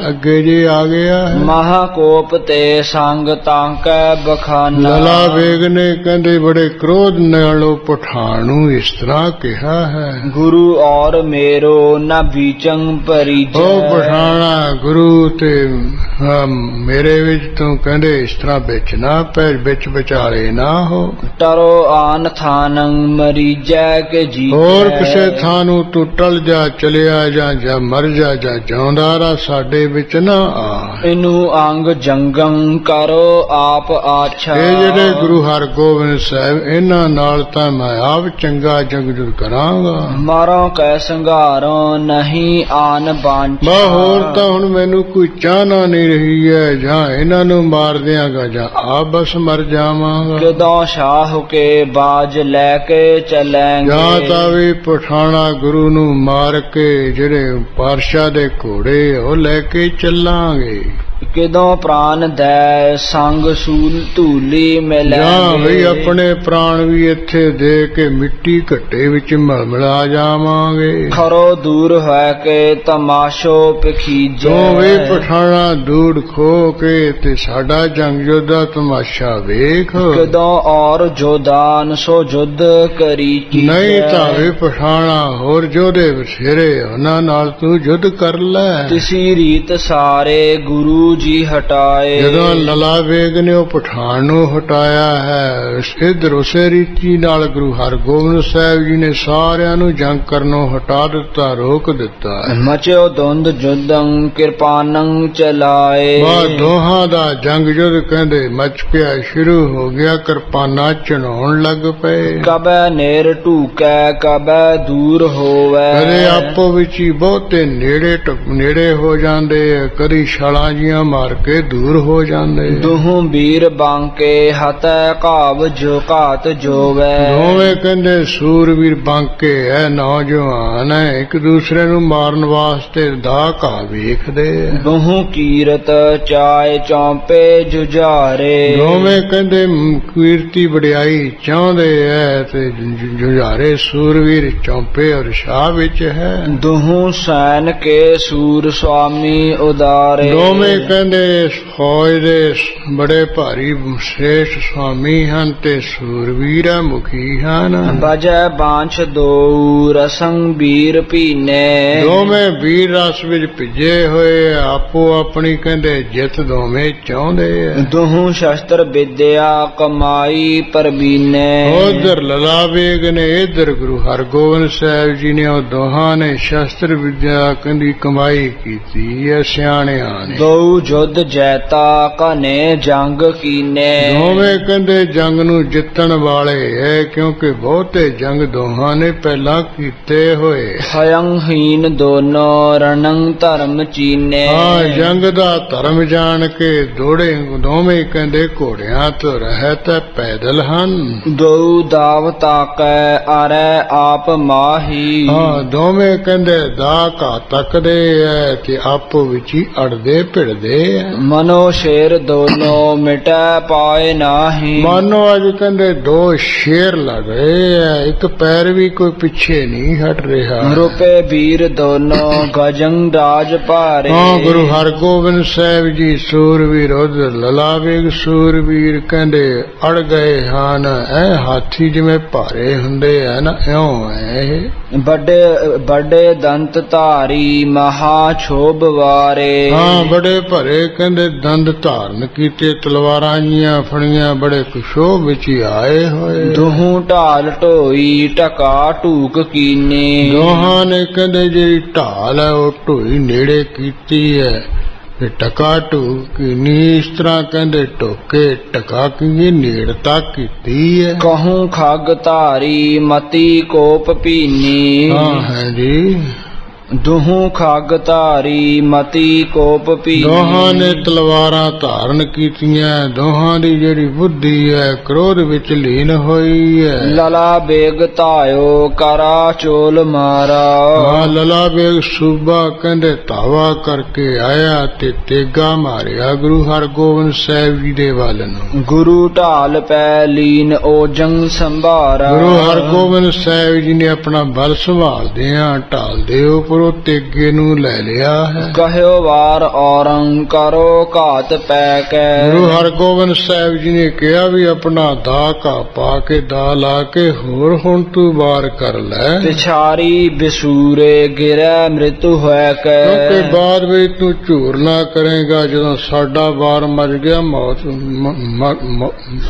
ਅੱਗੇ ਜੇ ਆ ਗਿਆ। ਮਹਾਕੋਪ ਤੇ ਸੰਗ ਤਾਂਕੈ ਬਖਾਨਾ। ਲਲਾ ਵੇਗ ਨੇ ਕਹਿੰਦੇ ਬੜੇ ਕ੍ਰੋਧ ਨਾਲ ਉਹ ਪਠਾਨ ਨੂੰ ਇਸ ਤਰ੍ਹਾਂ ਕਿਹਾ ਹੈ, ਗੁਰੂ ਔਰ ਮੇਰੋ ਨਾ ਬੀਚੰ ਪਰੀਜੈ। ਉਹ ਪਠਾਣਾ ਗੁਰੂ ਤੇ ਮੇਰੇ ਵਿੱਚ ਤੂੰ ਕਹਿੰਦੇ ਇਸ ਤਰ੍ਹਾਂ ਵਿੱਚ ਨਾ ਪੈ, ਵਿੱਚ ਵਿਚਾਲੇ ਨਾ ਹੋ। ਟਰੋ ਆਨ ਥਾਨੰ ਮਰੀਜੈ ਕੇ ਜੀ। ਹੋਰ ਕਿਸੇ ਥਾਂ ਨੂੰ ਤੂੰ ਟਲ ਜਾ, ਚਲਿਆ ਜਾਂ ਮਰ ਜਾ ਜਾਂ ਜਿਉਂਦਾ ਰਾ, ਸਾਡੇ ਵਿੱਚ ਨਾ ਆ। इनु अंग जंगम करो आप आछा। ਇਹ ਜਿਹੜੇ ਗੁਰੂ ਹਰਗੋਬਿੰਦ ਸਾਹਿਬ ਇਹਨਾਂ ਨਾਲ ਤਾਂ ਮੈਂ ਆਪ ਚੰਗਾ ਜੰਗ ਜੁਰ ਕਰਾਂਗਾ। मारो कै संघारो नहीं आन बांछा। ਮੈਂ ਹੋਰ ਤਾਂ ਹੁਣ ਮੈਨੂੰ ਕੋਈ ਚਾਹਨਾ ਨਹੀਂ ਰਹੀ ਹੈ, ਜਾਂ ਇਹਨਾਂ ਨੂੰ ਮਾਰ ਦਿਆਂਗਾ ਜਾਂ ਆਪ ਬਸ ਮਰ ਜਾਵਾਂਗਾ। किदो शाह के बाज लेके चलेंगे। ਜਾਂ ਤਾਂ ਵੀ ਪਠਾਣਾ ਗੁਰੂ ਨੂੰ ਮਾਰ ਕੇ ਜਿਹੜੇ ਪਾਤਸ਼ਾਹ ਦੇ ਘੋੜੇ ਉਹ ਲੈ ਕੇ ਚੱਲਾਂਗੇ। किदो प्राण दे संग सूल धूली मिलेंगे। ਜਾਂ ਵੀ ਆਪਣੇ ਪ੍ਰਾਣ ਵੀ ਇੱਥੇ ਦੇ ਕੇ ਮਿੱਟੀ ਘੱਟੇ ਵਿੱਚ ਮਿਲਾ ਜਾਵਾਂਗੇ। खरो दूर है के तमाशो पखीजे। ਦੋਵੇਂ ਪਠਾਣਾ ਦੂੜ ਖੋ ਕੇ ਤੇ ਸਾਡਾ ਜੰਗ ਯੋਧਾ ਤਮਾਸ਼ਾ ਵੇਖ। किदो और जोदान सो युद्ध करी कीजे। ਨਹੀਂ ਤਾਂ ਵੀ ਪਠਾਣਾ ਹੋਰ ਜੋਧੇ ਬਥੇਰੇ ਉਹਨਾਂ ਨਾਲ ਤੂੰ ਯੁੱਧ ਕਰ ਲੈ। तिसी रीत सारे गुरु जी हटाए। ਜਦੋਂ ਲਲਾ ਵੇਗ ਨੇ ਉਹ ਪਠਾਨ ਨੂੰ ਹਟਾਇਆ ਹੈ, ਇਧਰ ਉਸੇ ਰੀਤੀ ਨਾਲ ਗੁਰੂ ਹਰਗੋਬਿੰਦ ਸਾਹਿਬ ਜੀ ਨੇ ਸਾਰਿਆਂ ਨੂੰ ਜੰਗ ਕਰਨੋਂ ਹਟਾ ਦਿੱਤਾ, ਰੋਕ ਦਿੱਤਾ। मचो धुंध जुदं कृपानं चलाए। ਬਾਅਦ ਦੋਹਾਂ ਦਾ ਜੰਗ ਯੁੱਧ ਕਹਿੰਦੇ ਮਚ ਪਿਆ, ਸ਼ੁਰੂ ਹੋ ਗਿਆ, ਕਿਰਪਾਨਾਂ ਚੜਾਉਣ ਲੱਗ ਪਏ। कबै नेर ढूकै कबै दूर होवै। ਕਦੇ ਆਪੋ ਵਿੱਚ ਹੀ ਬਹੁਤੇ ਨੇੜੇ ਹੋ ਜਾਂਦੇ, ਕਦੀ ਛਾਲਾਂ ਜੀਆਂ ਮਾਰ ਕੇ ਦੂਰ ਹੋ ਜਾਂਦੇ। दुहु वीर बांके हतै घाव जो घात जोवै। ਦੋਵੇਂ ਕਹਿੰਦੇ ਸੂਰਵੀਰ ਬਾਂਕੇ ਐ, ਨੌਜਵਾਨ ਐ, ਇੱਕ ਦੂਸਰੇ ਨੂੰ ਮਾਰਨ ਵਾਸਤੇ ਦਾ ਘਾ ਵੇਖਦੇ ਐ। दुहु कीरत चाय चौंपे जुझारे। ਦੋਵੇਂ ਕਹਿੰਦੇ ਕੀਰਤੀ ਵਡਿਆਈ ਚਾਹੁੰਦੇ ਐ ਤੇ ਜੁਝਾਰੇ ਸੂਰਵੀਰ ਚੌਂਪੇ ਔਰ ਸ਼ਾਹ ਵਿੱਚ ਹੈ। दुहु सैन के सूर स्वामी उदारे। ਦੋਵੇਂ ਕਹਿੰਦੇ ਫੌਜ ਦੇ ਬੜੇ ਭਾਰੀ ਸ੍ਰੇਸ਼ਟ ਸੁਆਮੀ ਹਨ ਤੇ ਸੂਰਵੀਰ ਮੁਖੀ ਹਨ। बजै बांछ दो रसं वीर पीने। ਦੋਵੇਂ ਵੀਰ ਰਸ ਵਿੱਚ ਭਿੱਜੇ ਹੋਏ, ਆਪੋ ਆਪਣੀ ਕਹਿੰਦੇ ਜਿੱਤ ਦੋਵੇਂ ਚਾਹੁੰਦੇ ਆ। दुहु शस्त्र विद्या कमाई परबीने। ਉਧਰ ਲਲਾ ਵੇਗ ਨੇ, ਇਧਰ ਗੁਰੂ ਹਰਗੋਬਿੰਦ ਸਾਹਿਬ ਜੀ ਨੇ, ਉਹ ਦੋਹਾਂ ਨੇ ਸ਼ਸਤਰ ਵਿਦਿਆ ਕਹਿੰਦੀ ਕਮਾਈ ਕੀਤੀ ਹੈ ਸਿਆਣਿਆਂ ਨੇ। दो युद्ध जैता कने जंग कीने। ਦੋਵੇਂ ਕਹਿੰਦੇ ਜੰਗ ਨੂੰ ਜਿੱਤਣ ਵਾਲੇ ਹੈ, ਕਿਉਂਕਿ ਬਹੁਤੇ ਜੰਗ ਦੋਹਾਂ ਨੇ ਪਹਿਲਾਂ ਕੀਤੇ ਹੋਏ। हयंहीन दोनों रणं धर्म चीने। ਹਾਂ, ਜੰਗ ਦਾ ਧਰਮ ਜਾਣ ਕੇ ਦੋਵੇਂ ਕਹਿੰਦੇ ਘੋੜਿਆਂ ਤੋਂ ਰਹਿਤ ਪੈਦਲ ਹਨ। दो दाव ताकै आरै आप माही। ਹਾਂ, ਦੋਵੇਂ ਕਹਿੰਦੇ ਦਾ ਘਾ ਤੱਕਦੇ ਐ ਤੇ ਆਪੋ ਵਿੱਚ ਹੀ ਅੜਦੇ ਭਿੜਦੇ ਐ। मनो शेर दोनों मिटै पाए नाही। ਮਾਨੋ ਅੱਜ ਕਹਿੰਦੇ ਦੋ ਸ਼ੇਰ ਲੜ ਰਹੇ ਐ, ਇੱਕ ਪੈਰ ਵੀ ਕੋਈ ਪਿੱਛੇ ਨਹੀਂ ਹਟ ਰਿਹਾ। रुपे वीर दोनों गजंग राज भारे। ਹਾਂ, ਗੁਰੂ ਹਰਗੋਬਿੰਦ ਸਾਹਿਬ ਜੀ ਸੂਰਵੀਰ, ਉਧਰ ਲਲਾ ਵੇਗ ਸੂਰਵੀਰ ਕਹਿੰਦੇ ਅੜ ਗਏ ਹਨ। ਐ ਹਾਥੀ ਜਿਵੇਂ ਭਾਰੇ ਹੁੰਦੇ ਐ ਨਾ, ਇਉਂ ਐ ਇਹ। बड़े बड़े दंत धारी महा क्षोभ वारे। ਹਾਂ, ਬੜੇ ਭਰੇ ਕਹਿੰਦੇ ਦੰਦ ਧਾਰਨ ਕੀਤੇ, ਤਲਵਾਰਾਂ ਜੀਆਂ ਫੜੀਆਂ, ਬੜੇ ਕੁਸ਼ੋਭ ਵਿੱਚ ਹੀ ਆਏ ਹੋਏ। दुहु ढाल ढोई टका ढूक कीने। ਦੋਹਾਂ ਨੇ ਕਹਿੰਦੇ ਜਿਹੜੀ ਢਾਲ ਹੈ ਉਹ ਢੋਈ ਨੇੜੇ ਕੀਤੀ ਹੈ ਤੇ ਟਕਾ ਢੂਕੀ ਨੀ, ਇਸ ਤਰ੍ਹਾਂ ਕਹਿੰਦੇ ਢੋਕੇ ਟਕਾ ਕੀ ਨੇੜਤਾ ਕੀਤੀ ਹੈ। कहूँ खग धारी मति कोप पीनी। ਹਾਂ ਹੈ ਜੀ, दुहु खग धारी मति कोप पीनी। ਦੋਹਾਂ ਨੇ ਤਲਵਾਰਾਂ ਧਾਰਨ ਕੀਤੀਆਂ, ਦੋਹਾਂ ਦੀ ਜਿਹੜੀ ਬੁੱਧੀ ਹੈ ਕ੍ਰੋਧ ਵਿੱਚ ਲੀਨ ਹੋਈ ਹੈ। लला बेग तायो करा चोल मारा। ਹਾਂ, ਲਲਾ ਬੇਗ ਸੂਬਾ ਕਹਿੰਦੇ ਧਾਵਾ ਕਰਕੇ ਆਇਆ ਤੇ ਤੇਗਾ ਮਾਰਿਆ ਗੁਰੂ ਹਰਗੋਬਿੰਦ ਸਾਹਿਬ ਜੀ ਦੇ ਵੱਲ ਨੂੰ। गुरु ढाल पै लीन ओजंग संभारा। ਗੁਰੂ ਹਰਗੋਬਿੰਦ ਸਾਹਿਬ ਜੀ ਨੇ ਆਪਣਾ ਬਲ ਸੰਭਾਲਦਿਆਂ ਢਾਲ ਦੇ ਉੱਪਰੋਂ ਤੇਗੇ ਨੂੰ ਲੈ ਲਿਆ ਹੈ। कहयो वार औरंग करो घात पै कै। ਗੁਰੂ ਹਰਗੋਬਿੰਦ ਸਾਹਿਬ ਜੀ ਨੇ ਕਿਹਾ ਵੀ ਆਪਣਾ ਦਾ ਘਾ ਪਾ ਕੇ ਦਾ ਲਾ ਕੇ ਹੋਰ ਹੁਣ ਤੂੰ ਵਾਰ ਕਰ ਲੈ, पिछारी बिसूरे गिरै मृत्यु होय कै। ਕਿਉਂਕਿ ਬਾਅਦ ਵਿੱਚ ਤੂੰ ਝੂਰ ਨਾ ਕਰੇਗਾ। ਜਦੋਂ ਸਾਡਾ ਵਾਰ ਮਰ ਗਿਆ,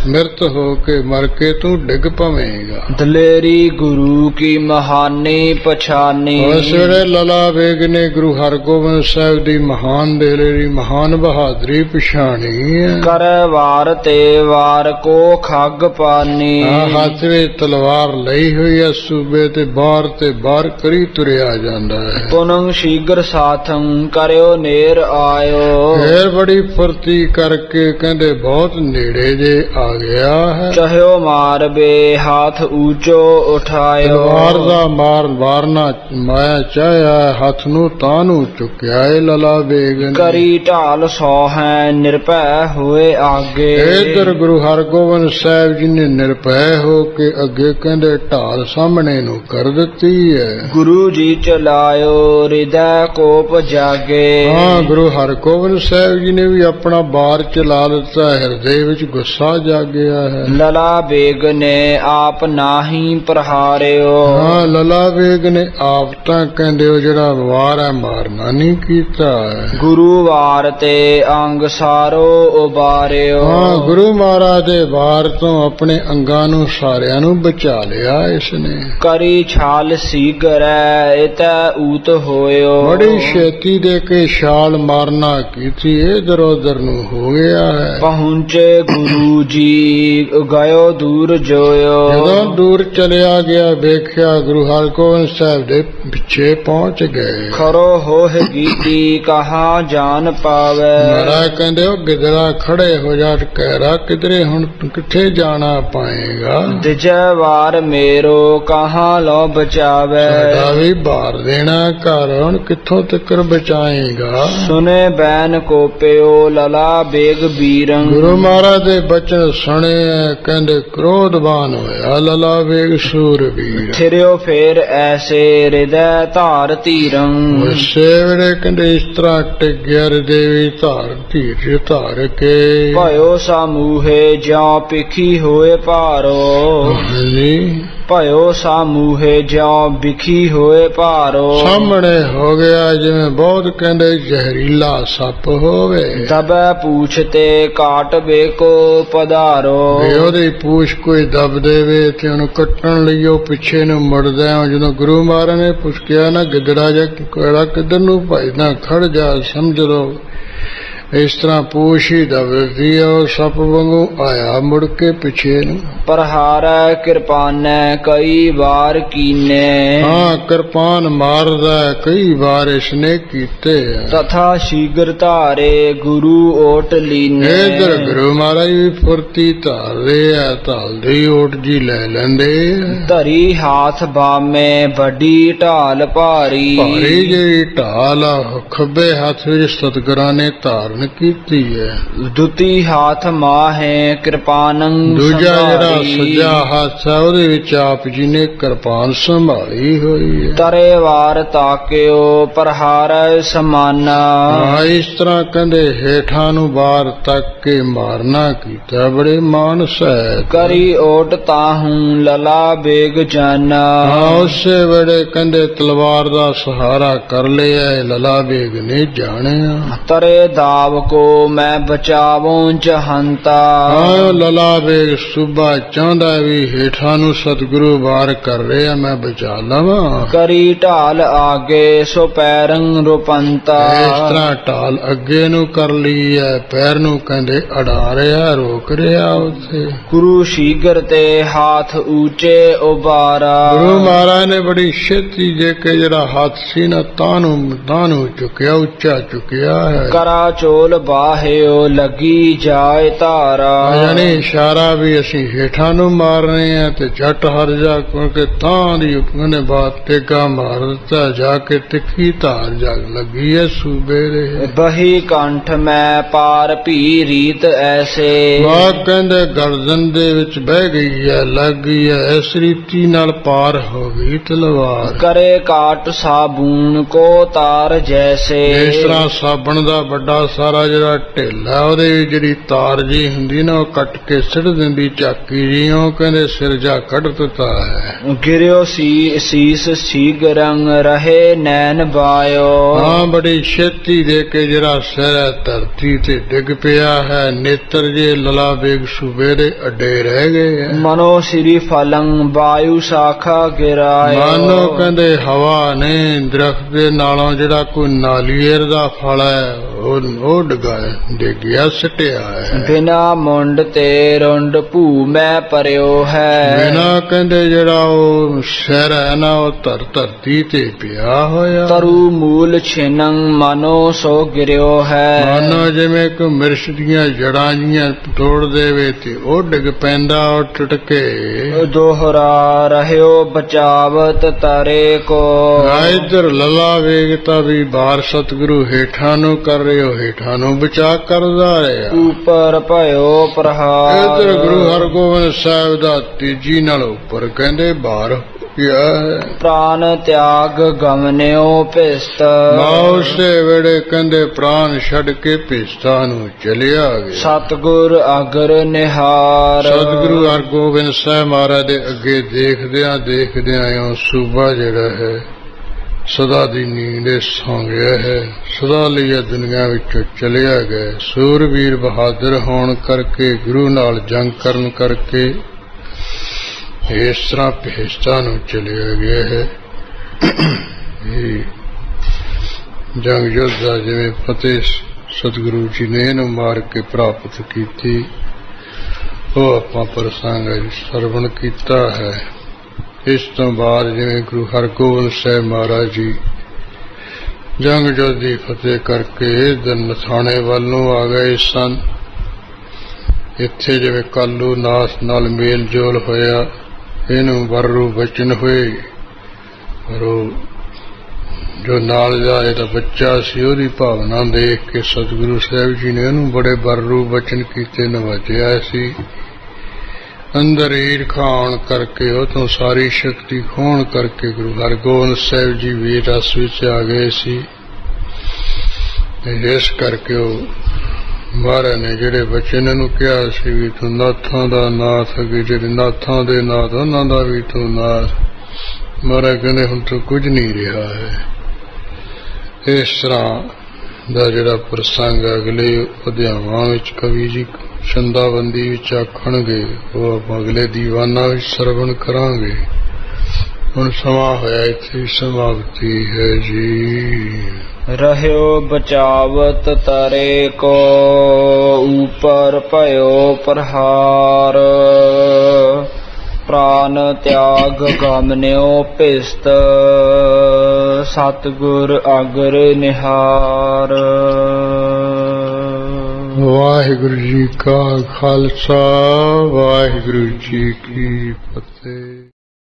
ਮਿਰਤ ਹੋ ਕੇ ਮਰ ਕੇ ਤੂੰ ਡਿੱਗ ਪਵੇਂਗਾ। ਦਲੇਰੀ ਗੁਰੂ ਕੀ ਮਹਾਨੀ ਪਛਾਨੀ। ਉਸ ਵੇਲੇ ਲਾਲਾ ਬੇਗ ਨੇ ਗੁਰੂ ਹਰਗੋਬਿੰਦ ਸਾਹਿਬ ਦੀ ਮਹਾਨ ਦਿਲੇ ਦੀ ਮਹਾਨ ਬਹਾਦਰੀ ਪਛਾਣੀ ਹੈ। ਕਰ ਵਾਰ ਤੇ ਵਾਰ ਕੋ ਖੱਗ ਪਾਨੀ। ਹੱਥ ਵਿੱਚ ਤਲਵਾਰ ਲਈ ਹੋਈ ਹੈ, ਸੂਬੇ ਤੇ ਬਾਹਰ ਕਰੀ ਤੁਰਿਆ ਜਾਂਦਾ ਹੈ। ਪੁਨੰ ਸ਼ੀਗਰ ਸਾਥੰ ਕਰਿਓ ਨੇਰ ਆਇਓ। ਫੇਰ ਬੜੀ ਫੁਰਤੀ ਕਰਕੇ ਕਹਿੰਦੇ ਬਹੁਤ ਨੇੜੇ ਜੇ ਆ ਗਿਆ ਹੈ। ਚਹਿਓ ਮਾਰ ਬੇ ਹਾਥ ਊਚੋ ਉਠਾਇਓ। ਤਲਵਾਰ ਦਾ ਮਾਰਨਾ ਮਾਇਆ ਚਾਹਿਆ, ਹੱਥ ਨੂੰ ਤਾਂ ਨੂੰ ਚੁੱਕਿਆ ਏ ਲਾਲਾ ਬੇਗ ਨੇ। ਕਰੀ ਢਾਲ ਸੋਹੈ ਨਿਰਭੈ ਹੋਏ ਆਗੇ। ਇਧਰ ਗੁਰੂ ਹਰਗੋਬਿੰਦ ਸਾਹਿਬ ਜੀ ਨੇ ਨਿਰਭੈ ਹੋ ਕੇ ਅੱਗੇ ਕਹਿੰਦੇ ਢਾਲ ਸਾਹਮਣੇ ਨੂੰ ਕਰ ਦਿੱਤੀ ਹੈ। ਗੁਰੂ ਜੀ ਚਲਾਇਓ ਹਿਰਦੈ ਕੋਪ ਜਾਗੇ। ਹਾਂ, ਗੁਰੂ ਹਰਗੋਬਿੰਦ ਸਾਹਿਬ ਜੀ ਨੇ ਵੀ ਆਪਣਾ ਬਾਰ ਚਲਾ ਦਿੱਤਾ, ਹਿਰਦੇ ਵਿੱਚ ਗੁੱਸਾ ਜਾਗਿਆ ਹੈ। ਲਲਾ ਬੇਗ ਨੇ ਆਪ ਨਾਹੀ ਪ੍ਰਹਾਰਿਓ। ਹਾਂ, ਲਾਲਾ ਬੇਗ ਨੇ ਆਪ ਤਾਂ ਕਹਿੰਦੇ ਉਹ ਜਿਹੜਾ ਵਾਰ ਹੈ ਮਾਰਨਾ ਨਹੀਂ ਕੀਤਾ ਹੈ। ਗੁਰੂ ਵਾਰ ਤੇ ਅੰਗ ਸਾਰੋ ਉਬਾਰਿਓ। ਹਾਂ, ਗੁਰੂ ਮਹਾਰਾਜ ਦੇ ਵਾਰ ਤੋਂ ਆਪਣੇ ਅੰਗਾਂ ਨੂੰ ਸਾਰਿਆਂ ਨੂੰ ਬਚਾ ਲਿਆ ਇਸਨੇ। ਕਰੀ ਛਾਲ ਸੀਗਰੈ ਇਤੈ ਊਤ ਹੋਇਓ। ਬੜੀ ਛੇਤੀ ਦੇ ਕੇ ਛਾਲ ਮਾਰਨਾ ਕੀਤੀ, ਇਧਰ ਉਧਰ ਨੂੰ ਹੋ ਗਿਆ ਹੈ। ਪਹੁੰਚੇ ਗੁਰੂ ਜੀ ਗਇਓ ਦੂਰ ਜੋਇਓ। ਜਦੋਂ ਦੂਰ ਚਲਿਆ ਗਿਆ ਵੇਖਿਆ ਗੁਰੂ ਹਰਗੋਬਿੰਦ ਸਾਹਿਬ ਦੇ ਪਿੱਛੇ ਪਹੁੰਚ ਗਏ। ਖਰੋ ਹੋਹਿ ਗੀਤੀ ਕਹਾ ਜਾਨ ਪਾਵੈ। ਮਹਾਰਾਜ ਕਹਿੰਦੇ ਉਹ ਗਿਦੜਾ ਖੜੇ ਹੋ ਜਾ, ਕਹਿਰਾ ਕਿਧਰੇ ਹੁਣ ਕਿੱਥੇ ਜਾਣਾ ਪਾਏਗਾ। ਦਿਜੈ ਵਾਰ ਮੇਰੋ ਕਹਾ ਲੋ ਬਚਾਵੈ। ਸਾਡਾ ਵੀ ਭਾਰ ਦੇਣਾ ਘਰ, ਹੁਣ ਕਿੱਥੋਂ ਤੱਕ ਬਚਾਏਗਾ। ਸੁਨੇ ਬੈਨ ਕੋਪਿਓ ਲਲਾ ਬੇਗ ਬੀਰੰ। ਗੁਰੂ ਮਹਾਰਾਜ ਦੇ ਬਚਨ ਸੁਣੇ, ਕਹਿੰਦੇ ਕ੍ਰੋਧਵਾਨ ਹੋਇਆ ਲਾਲਾ ਬੇਗ ਸੂਰਬੀਰ। ਥਿਰਿਓ ਫੇਰ ਐਸੇ ਹਿਰਦੈ ਧਾਰ ਧੀਰੰ। ਉਸੇ ਵੇਲੇ ਕਹਿੰਦੇ ਇਸ ਤਰ੍ਹਾਂ ਟਿਕਿਆ ਦੇਵੀ ਧੀਰ ਧਾਰ ਕੇ। ਭਇਓ ਸਾਮੂਹੇ ਜਿਉ ਪਿਖੀ ਹੋਏ ਭਾਰੋ। ਹਾਂਜੀ, ਭਇਓ ਸਾਮੂਹੇ ਜਿਉ ਬਿਖੀ ਹੋਏ ਭਾਰੋ। ਸਾਹਮਣੇ ਹੋ ਗਿਆ ਜਿਵੇਂ ਬਹੁਤ ਕਹਿੰਦੇ ਜ਼ਹਿਰੀਲਾ ਸੱਪ ਹੋਵੇ। ਦਬੈ ਪੂਛ ਤੇ ਕਾਟ ਬੇਕੋ ਪਧਾਰੋ। ਉਹਦੀ ਪੂਛ ਕੋਈ ਦਬ ਦੇਵੇ ਤੇ ਉਹਨੂੰ ਕੱਟਣ ਲਈ ਉਹ ਪਿੱਛੇ ਨੂੰ ਮੁੜਦਾ। ਜਦੋਂ ਗੁਰੂ ਮਹਾਰਾਜ ਨੇ ਪੁੱਛਿਆ ਨਾ ਗਿੱਦੜਾ ਜਾਂ ਕਿਹੜਾ ਕਿੱਧਰ ਨੂੰ ਭਜਦਾ, ਖੜ ਜਾ, ਸਮਝ ਲਓ ਇਸ ਤਰ੍ਹਾਂ ਪੂਛ ਹੀ ਦਬਦੀ ਹੈ। ਉਹ ਸੱਪ ਵਾਂਗੂ ਆਇਆ ਮੁੜ ਕੇ ਪਿੱਛੇ ਨੂੰ। ਪ੍ਰਹਾਰੈ ਕਿਰਪਾਨੈ ਕਈ ਵਾਰ ਕੀਨੇ। ਹਾਂ, ਕਿਰਪਾਨ ਮਾਰਦਾ ਕਈ ਵਾਰ ਇਸਨੇ ਕੀਤੇ। ਤਥਾ ਸ਼ੀਗਰ ਧਾਰੇ ਗੁਰੂ ਓਟ ਲੀਨੇ। ਇਧਰ ਗੁਰੂ ਮਹਾਰਾਜ ਵੀ ਫੁਰਤੀ ਧਾਰਦੇ ਆ, ਧਾਲਦੇ ਓਟ ਜੀ ਲੈ ਲੈਂਦੇ। ਧਰੀ ਹਾਥ ਬਾਮੇ ਵੱਡੀ ਢਾਲ ਭਾਰੀ। ਭਾਰੀ ਜਿਹੜੀ ਢਾਲ ਆ ਖੱਬੇ ਹੱਥ ਵਿੱਚ ਸਤਿਗੁਰਾਂ ਨੇ ਧਾਰਨ ਕੀਤੀ ਹੈ। ਦੁਤੀ ਹਾਥ ਮਾਹੇ ਕਿਰਪਾਨੰ। ਦੂਜਾ ਜਿਹੜਾ ਸੱਜਾ ਹੱਥ ਹੈ ਉਹਦੇ ਵਿੱਚ ਆਪ ਜੀ ਨੇ ਕਿਰਪਾਨ ਸੰਭਾਲੀ ਹੋਈ ਹੈ। ਤਰੇ ਵਾਰ ਤਾਕਿਓ ਪ੍ਰਹਾਰੈ ਸਮਾਨਾ। ਇਸ ਤਰ੍ਹਾਂ ਕਹਿੰਦੇ ਹੇਠਾਂ ਨੂੰ ਬਾਹਰ ਤੱਕ ਕੇ ਮਾਰਨਾ ਕੀਤਾ, ਬੜੇ ਮਾਨਸ ਹੈ। ਕਰੀ ਓਟ ਤਾਹੂੰ ਲਲਾ ਬੇਗ ਜਾਨਾ। ਉਸੇ ਵੇਲੇ ਕਹਿੰਦੇ ਤਲਵਾਰ ਦਾ ਸਹਾਰਾ ਕਰ ਲਿਆ ਲਲਾ ਬੇਗ ਨੇ ਜਾਣਿਆ। ਤਰੇ ਦਾਵ ਕੋ ਮੈਂ ਬਚਾਵੋਂ ਜਹੰਤਾ। ਲਲਾ ਬੇਗ ਸੂਬਾ ਚਾਹੁੰਦਾ ਵੀ ਹੇਠਾਂ ਨੂੰ ਸਤਿਗੁਰੂ ਵਾਰ ਕਰ ਰਿਹਾ, ਮੈਂ ਬਚਾ ਲਵਾਂ। ਕਰੀ ਢਾਲ ਆਗੇ ਸੋ ਪੈਰੰ ਰੁਪੰਤਾ। ਇਸ ਤਰ੍ਹਾਂ ਢਾਲ ਅੱਗੇ ਨੂੰ ਕਰ ਲਈ ਹੈ, ਪੈਰ ਨੂੰ ਕਹਿੰਦੇ ਅੜਾ ਰਿਹਾ, ਰੋਕ ਰਿਹਾ ਉੱਥੇ। ਗੁਰੂ ਸ਼ੀਗਰ ਤੇ ਹਾਥ ਊਚੇ ਉਬਾਰਾ। ਗੁਰੂ ਮਹਾਰਾਜ ਨੇ ਬੜੀ ਛੇਤੀ ਜੇ ਕੇ ਜਿਹੜਾ ਹੱਥ ਸੀ ਨਾ ਤਾਂ ਨੂੰ ਚੁੱਕਿਆ, ਉੱਚਾ ਚੁੱਕਿਆ ਹੈ। ਕਰਾ ਚੋਲ ਬਾਹਿਓ ਲੱਗੀ ਜਾਏ ਧਾਰਾ। ਯਾਨੀ ਇਸ਼ਾਰਾ ਵੀ ਅਸੀਂ ਹੇਠਾਂ ਨੂੰ ਮਾਰਨੇ ਆ ਤੇ ਝੱਟ ਹਰ ਜਾ, ਕਿਉਂਕਿ ਤਾਂ ਦੀ ਉਹਨੇ ਬਾਤ ਟੇਕਾ ਮਾਰ ਦਿੱਤਾ, ਜਾ ਕੇ ਤਿੱਖੀ ਧਾਰ ਜਗ ਲੱਗੀ ਹੈ ਸੂਬੇ ਦੇ। ਬਹੀ ਕੰਠ ਮੈਂ ਪਾਰ ਭੀ ਰੀਤ ਐਸੇ। ਵਾਹ ਕਹਿੰਦੇ ਗਰਦਨ ਦੇ ਵਿੱਚ ਬਹਿ ਗਈ ਹੈ, ਲੱਗ ਗਈ ਹੈ, ਇਸ ਰੀਤੀ ਨਾਲ ਪਾਰ ਹੋ ਗਈ ਤਲਵਾਰ। ਕਰੇ ਕਾਟ ਸਾਬੂਨ ਕੋ ਤਾਰ ਜੈਸੇ। ਇਸ ਤਰ੍ਹਾਂ ਸਾਬਣ ਦਾ ਵੱਡਾ ਸਾਰਾ ਜਿਹੜਾ ਢੇਲਾ ਉਹਦੇ ਵਿੱਚ ਜਿਹੜੀ ਤਾਰ ਜੀ ਹੁੰਦੀ ਨਾ ਉਹ ਕੱਟ ਕੇ ਸਿੱਟ ਦਿੰਦੀ ਝਾਕੀ ਜੀ। ਉਹ ਕਹਿੰਦੇ ਸਿਰ ਜਾ ਕੱਢ ਦਿੱਤਾ ਹੈ। ਗਿਰਿਓ ਸੀਸ ਸੀਗਰੰ ਰਹੇ ਨੈਣ ਬਾਇਓ। ਹਾਂ, ਬੜੀ ਛੇਤੀ ਦੇ ਕੇ ਜਿਹੜਾ ਸਿਰ ਹੈ ਧਰਤੀ ਤੇ ਡਿੱਗ ਪਿਆ ਹੈ। ਨੇਤਰ ਜੇ ਲਲਾ ਬੇਗ ਸੂਬੇ ਦੇ ਅੱਡੇ ਰਹਿ ਗਏ ਹੈ। ਮਨੋ ਸ੍ਰੀ ਫਲੰ ਵਾਯੂ ਸ਼ਾਖਾ ਗਿਰਾਇਓ। ਮਾਨੋ ਕਹਿੰਦੇ ਹਵਾ ਨੇ ਦਰਖਤ ਦੇ ਨਾਲੋਂ ਜਿਹੜਾ ਕੋਈ ਨਾਲੀਏਰ ਦਾ ਫਲ ਹੈ ਉਹ ਡਿੱਗਿਆ ਸਿੱਟਿਆ ਹੈ। ਬਿਨਾ ਮੁੰਡ ਤੇ ਰੁੰਡ ਭੂ ਮੈਂ ਪਰਿਓ ਹੈ। ਬਿਨਾ ਕਹਿੰਦੇ ਜਿਹੜਾ ਉਹ ਸਿਰ ਹੈ ਨਾ ਉਹ ਧਰਤੀ ਤੇ ਪਿਆ ਹੋਇਆ। ਤਰੂ ਮੂਲ ਛਿਨੰ ਮਨੋ ਸੋ ਗਿਰਿਓ ਹੈ। ਮਾਨੋ ਜਿਵੇਂ ਕੋਈ ਮਿਰਚ ਦੀਆਂ ਜੜਾਂ ਜੀਆਂ ਤੋੜ ਦੇਵੇ ਤੇ ਉਹ ਡਿੱਗ ਪੈਂਦਾ ਉਹ ਟੁੱਟਕੇ। ਦੋਹਰਾ ਰਹਿਓ ਬਚਾਵਤ ਤਾਰੇ ਕੋ। ਇਧਰ ਲੱਲਾ ਵੇਗਤਾ ਵੀ ਬਾਰ ਸਤਿਗੁਰੂ ਹੇਠਾਂ ਨੂੰ ਕਰ ਰਹੇ ਹੋ, ਹੇਠਾਂ ਨੂੰ ਬਚਾ ਕਰਦਾ ਰਿਹਾ। ਉੱਪਰ ਭਇਓ ਪ੍ਰਹਾਰ। ਇਧਰ ਗੁਰੂ ਹਰਗੋਬਿੰਦ ਸਾਹਿਬ ਦਾ ਤੇਜੀ ਨਾਲ ਉੱਪਰ ਕਹਿੰਦੇ ਬਾਰ ਗਿਆ ਹੈ। ਪ੍ਰਾਨ ਤਿਆਗ ਗਮਨਿਓ ਭਿਸਤ। ਉਸੇ ਵੇੜੇ ਕਹਿੰਦੇ ਪ੍ਰਾਨ ਛੱਡ ਕੇ ਭਿਸਤਾ ਨੂੰ ਚਲਿਆ ਗਿਆ। ਸਤਿਗੁਰ ਅਗਰ ਨਿਹਾਰ। ਸਤਿਗੁਰੂ ਹਰਗੋਬਿੰਦ ਸਾਹਿਬ ਮਹਾਰਾਜ ਦੇ ਅੱਗੇ ਦੇਖਦਿਆਂ ਦੇਖਦਿਆਂ ਸੂਬਾ ਜਿਹੜਾ ਹੈ ਸਦਾ ਦੀ ਨੀਂਦ ਸੌਂ ਗਿਆ ਹੈ। ਸਦਾ ਲਈ ਇਹ ਦੁਨੀਆ ਵਿੱਚੋਂ ਚਲਿਆ ਗਿਆ। ਸੂਰਬੀਰ ਬਹਾਦਰ ਹੋਣ ਕਰਕੇ ਗੁਰੂ ਨਾਲ ਜੰਗ ਕਰਨ ਕਰਕੇ ਇਸ ਤਰ੍ਹਾਂ ਭੇਸਤਾ ਨੂੰ ਚਲਿਆ ਗਿਆ ਹੈ। ਜੰਗ ਯੋਧਾ ਜਿਵੇਂ ਫਤਿਹ ਸਤਿਗੁਰੂ ਜੀ ਨੇ ਇਹਨੂੰ ਮਾਰ ਕੇ ਪ੍ਰਾਪਤ ਕੀਤੀ ਉਹ ਆਪਾਂ ਪ੍ਰਸੰਗ ਸਰਵਣ ਕੀਤਾ ਹੈ। ਇਸ ਤੋਂ ਬਾਅਦ ਜਿਵੇਂ ਗੁਰੂ ਹਰਗੋਬਿੰਦ ਸਾਹਿਬ ਮਹਾਰਾਜ ਜੀ ਜੰਗ ਯੋਧੀ ਫਤਿਹ ਕਰਕੇ ਇਧਰ ਨਥਾਣੇ ਵੱਲ ਨੂੰ ਆ ਗਏ ਸਨ। ਇੱਥੇ ਜਿਵੇਂ ਕਾਲੂ ਨਾਥ ਨਾਲ ਮੇਲ ਜੋਲ ਹੋਇਆ, ਇਹਨੂੰ ਵਰਰੂ ਬਚਨ ਹੋਏ। ਪਰ ਉਹ ਜੋ ਨਾਲ ਦਾ ਇਹਦਾ ਬੱਚਾ ਸੀ ਉਹਦੀ ਭਾਵਨਾ ਦੇਖ ਕੇ ਸਤਿਗੁਰੂ ਸਾਹਿਬ ਜੀ ਨੇ ਉਹਨੂੰ ਬੜੇ ਵਰਰੂ ਬਚਨ ਕੀਤੇ, ਨਵਾਜਿਆ ਸੀ। ਅੰਦਰ ਈਰਖਾ ਆਉਣ ਕਰਕੇ ਉਹ ਤੋਂ ਸਾਰੀ ਸ਼ਕਤੀ ਖੋਹਣ ਕਰਕੇ ਗੁਰੂ ਹਰਗੋਬਿੰਦ ਸਾਹਿਬ ਜੀ ਵੀ ਰਸ ਵਿੱਚ ਆ ਗਏ ਸੀ। ਇਸ ਕਰਕੇ ਉਹ ਮਹਾਰਾਜ ਨੇ ਜਿਹੜੇ ਬਚਨ ਨੂੰ ਕਿਹਾ ਸੀ ਵੀ ਤੂੰ ਨਾਥਾਂ ਦਾ ਨਾਥ, ਅੱਗੇ ਜਿਹੜੇ ਨਾਥਾਂ ਦੇ ਨਾਥ ਉਹਨਾਂ ਦਾ ਵੀ ਤੂੰ ਨਾਥ। ਮਹਾਰਾਜ ਕਹਿੰਦੇ ਹੁਣ ਤਾਂ ਕੁਝ ਨਹੀਂ ਰਿਹਾ ਹੈ। ਇਸ ਤਰ੍ਹਾਂ ਦਾ ਜਿਹੜਾ ਪ੍ਰਸੰਗ ਅਗਲੇ ਅਧਿਆਵਾਂ ਵਿੱਚ ਕਵੀ ਜੀ ਛੰਦਾਬੰਦੀ ਵਿੱਚ ਆਖਣਗੇ ਉਹ ਆਪਾਂ ਅਗਲੇ ਦੀਵਾਨਾਂ ਵਿੱਚ ਸਰਵਣ ਕਰਾਂਗੇ। ਹੁਣ ਸਮਾਂ ਹੋਇਆ ਇੱਥੇ ਸਮਾਪਤੀ ਹੈ ਜੀ। ਰਹਿਓ ਬਚਾਵਤ ਤਰੇ ਕੋ ਉੱਪਰ ਭਇਓ ਪ੍ਰਹਾਰ। ਪ੍ਰਾਨ ਤਿਆਗ ਗਮਨਿਓ ਭਿਸਤ ਸਤਿਗੁਰ ਅਗਰ ਨਿਹਾਰ। ਵਾਹਿਗੁਰੂ ਜੀ ਕਾ ਖਾਲਸਾ ਵਾਹਿਗੁਰੂ ਜੀ ਕੀ ਫਤਿਹ।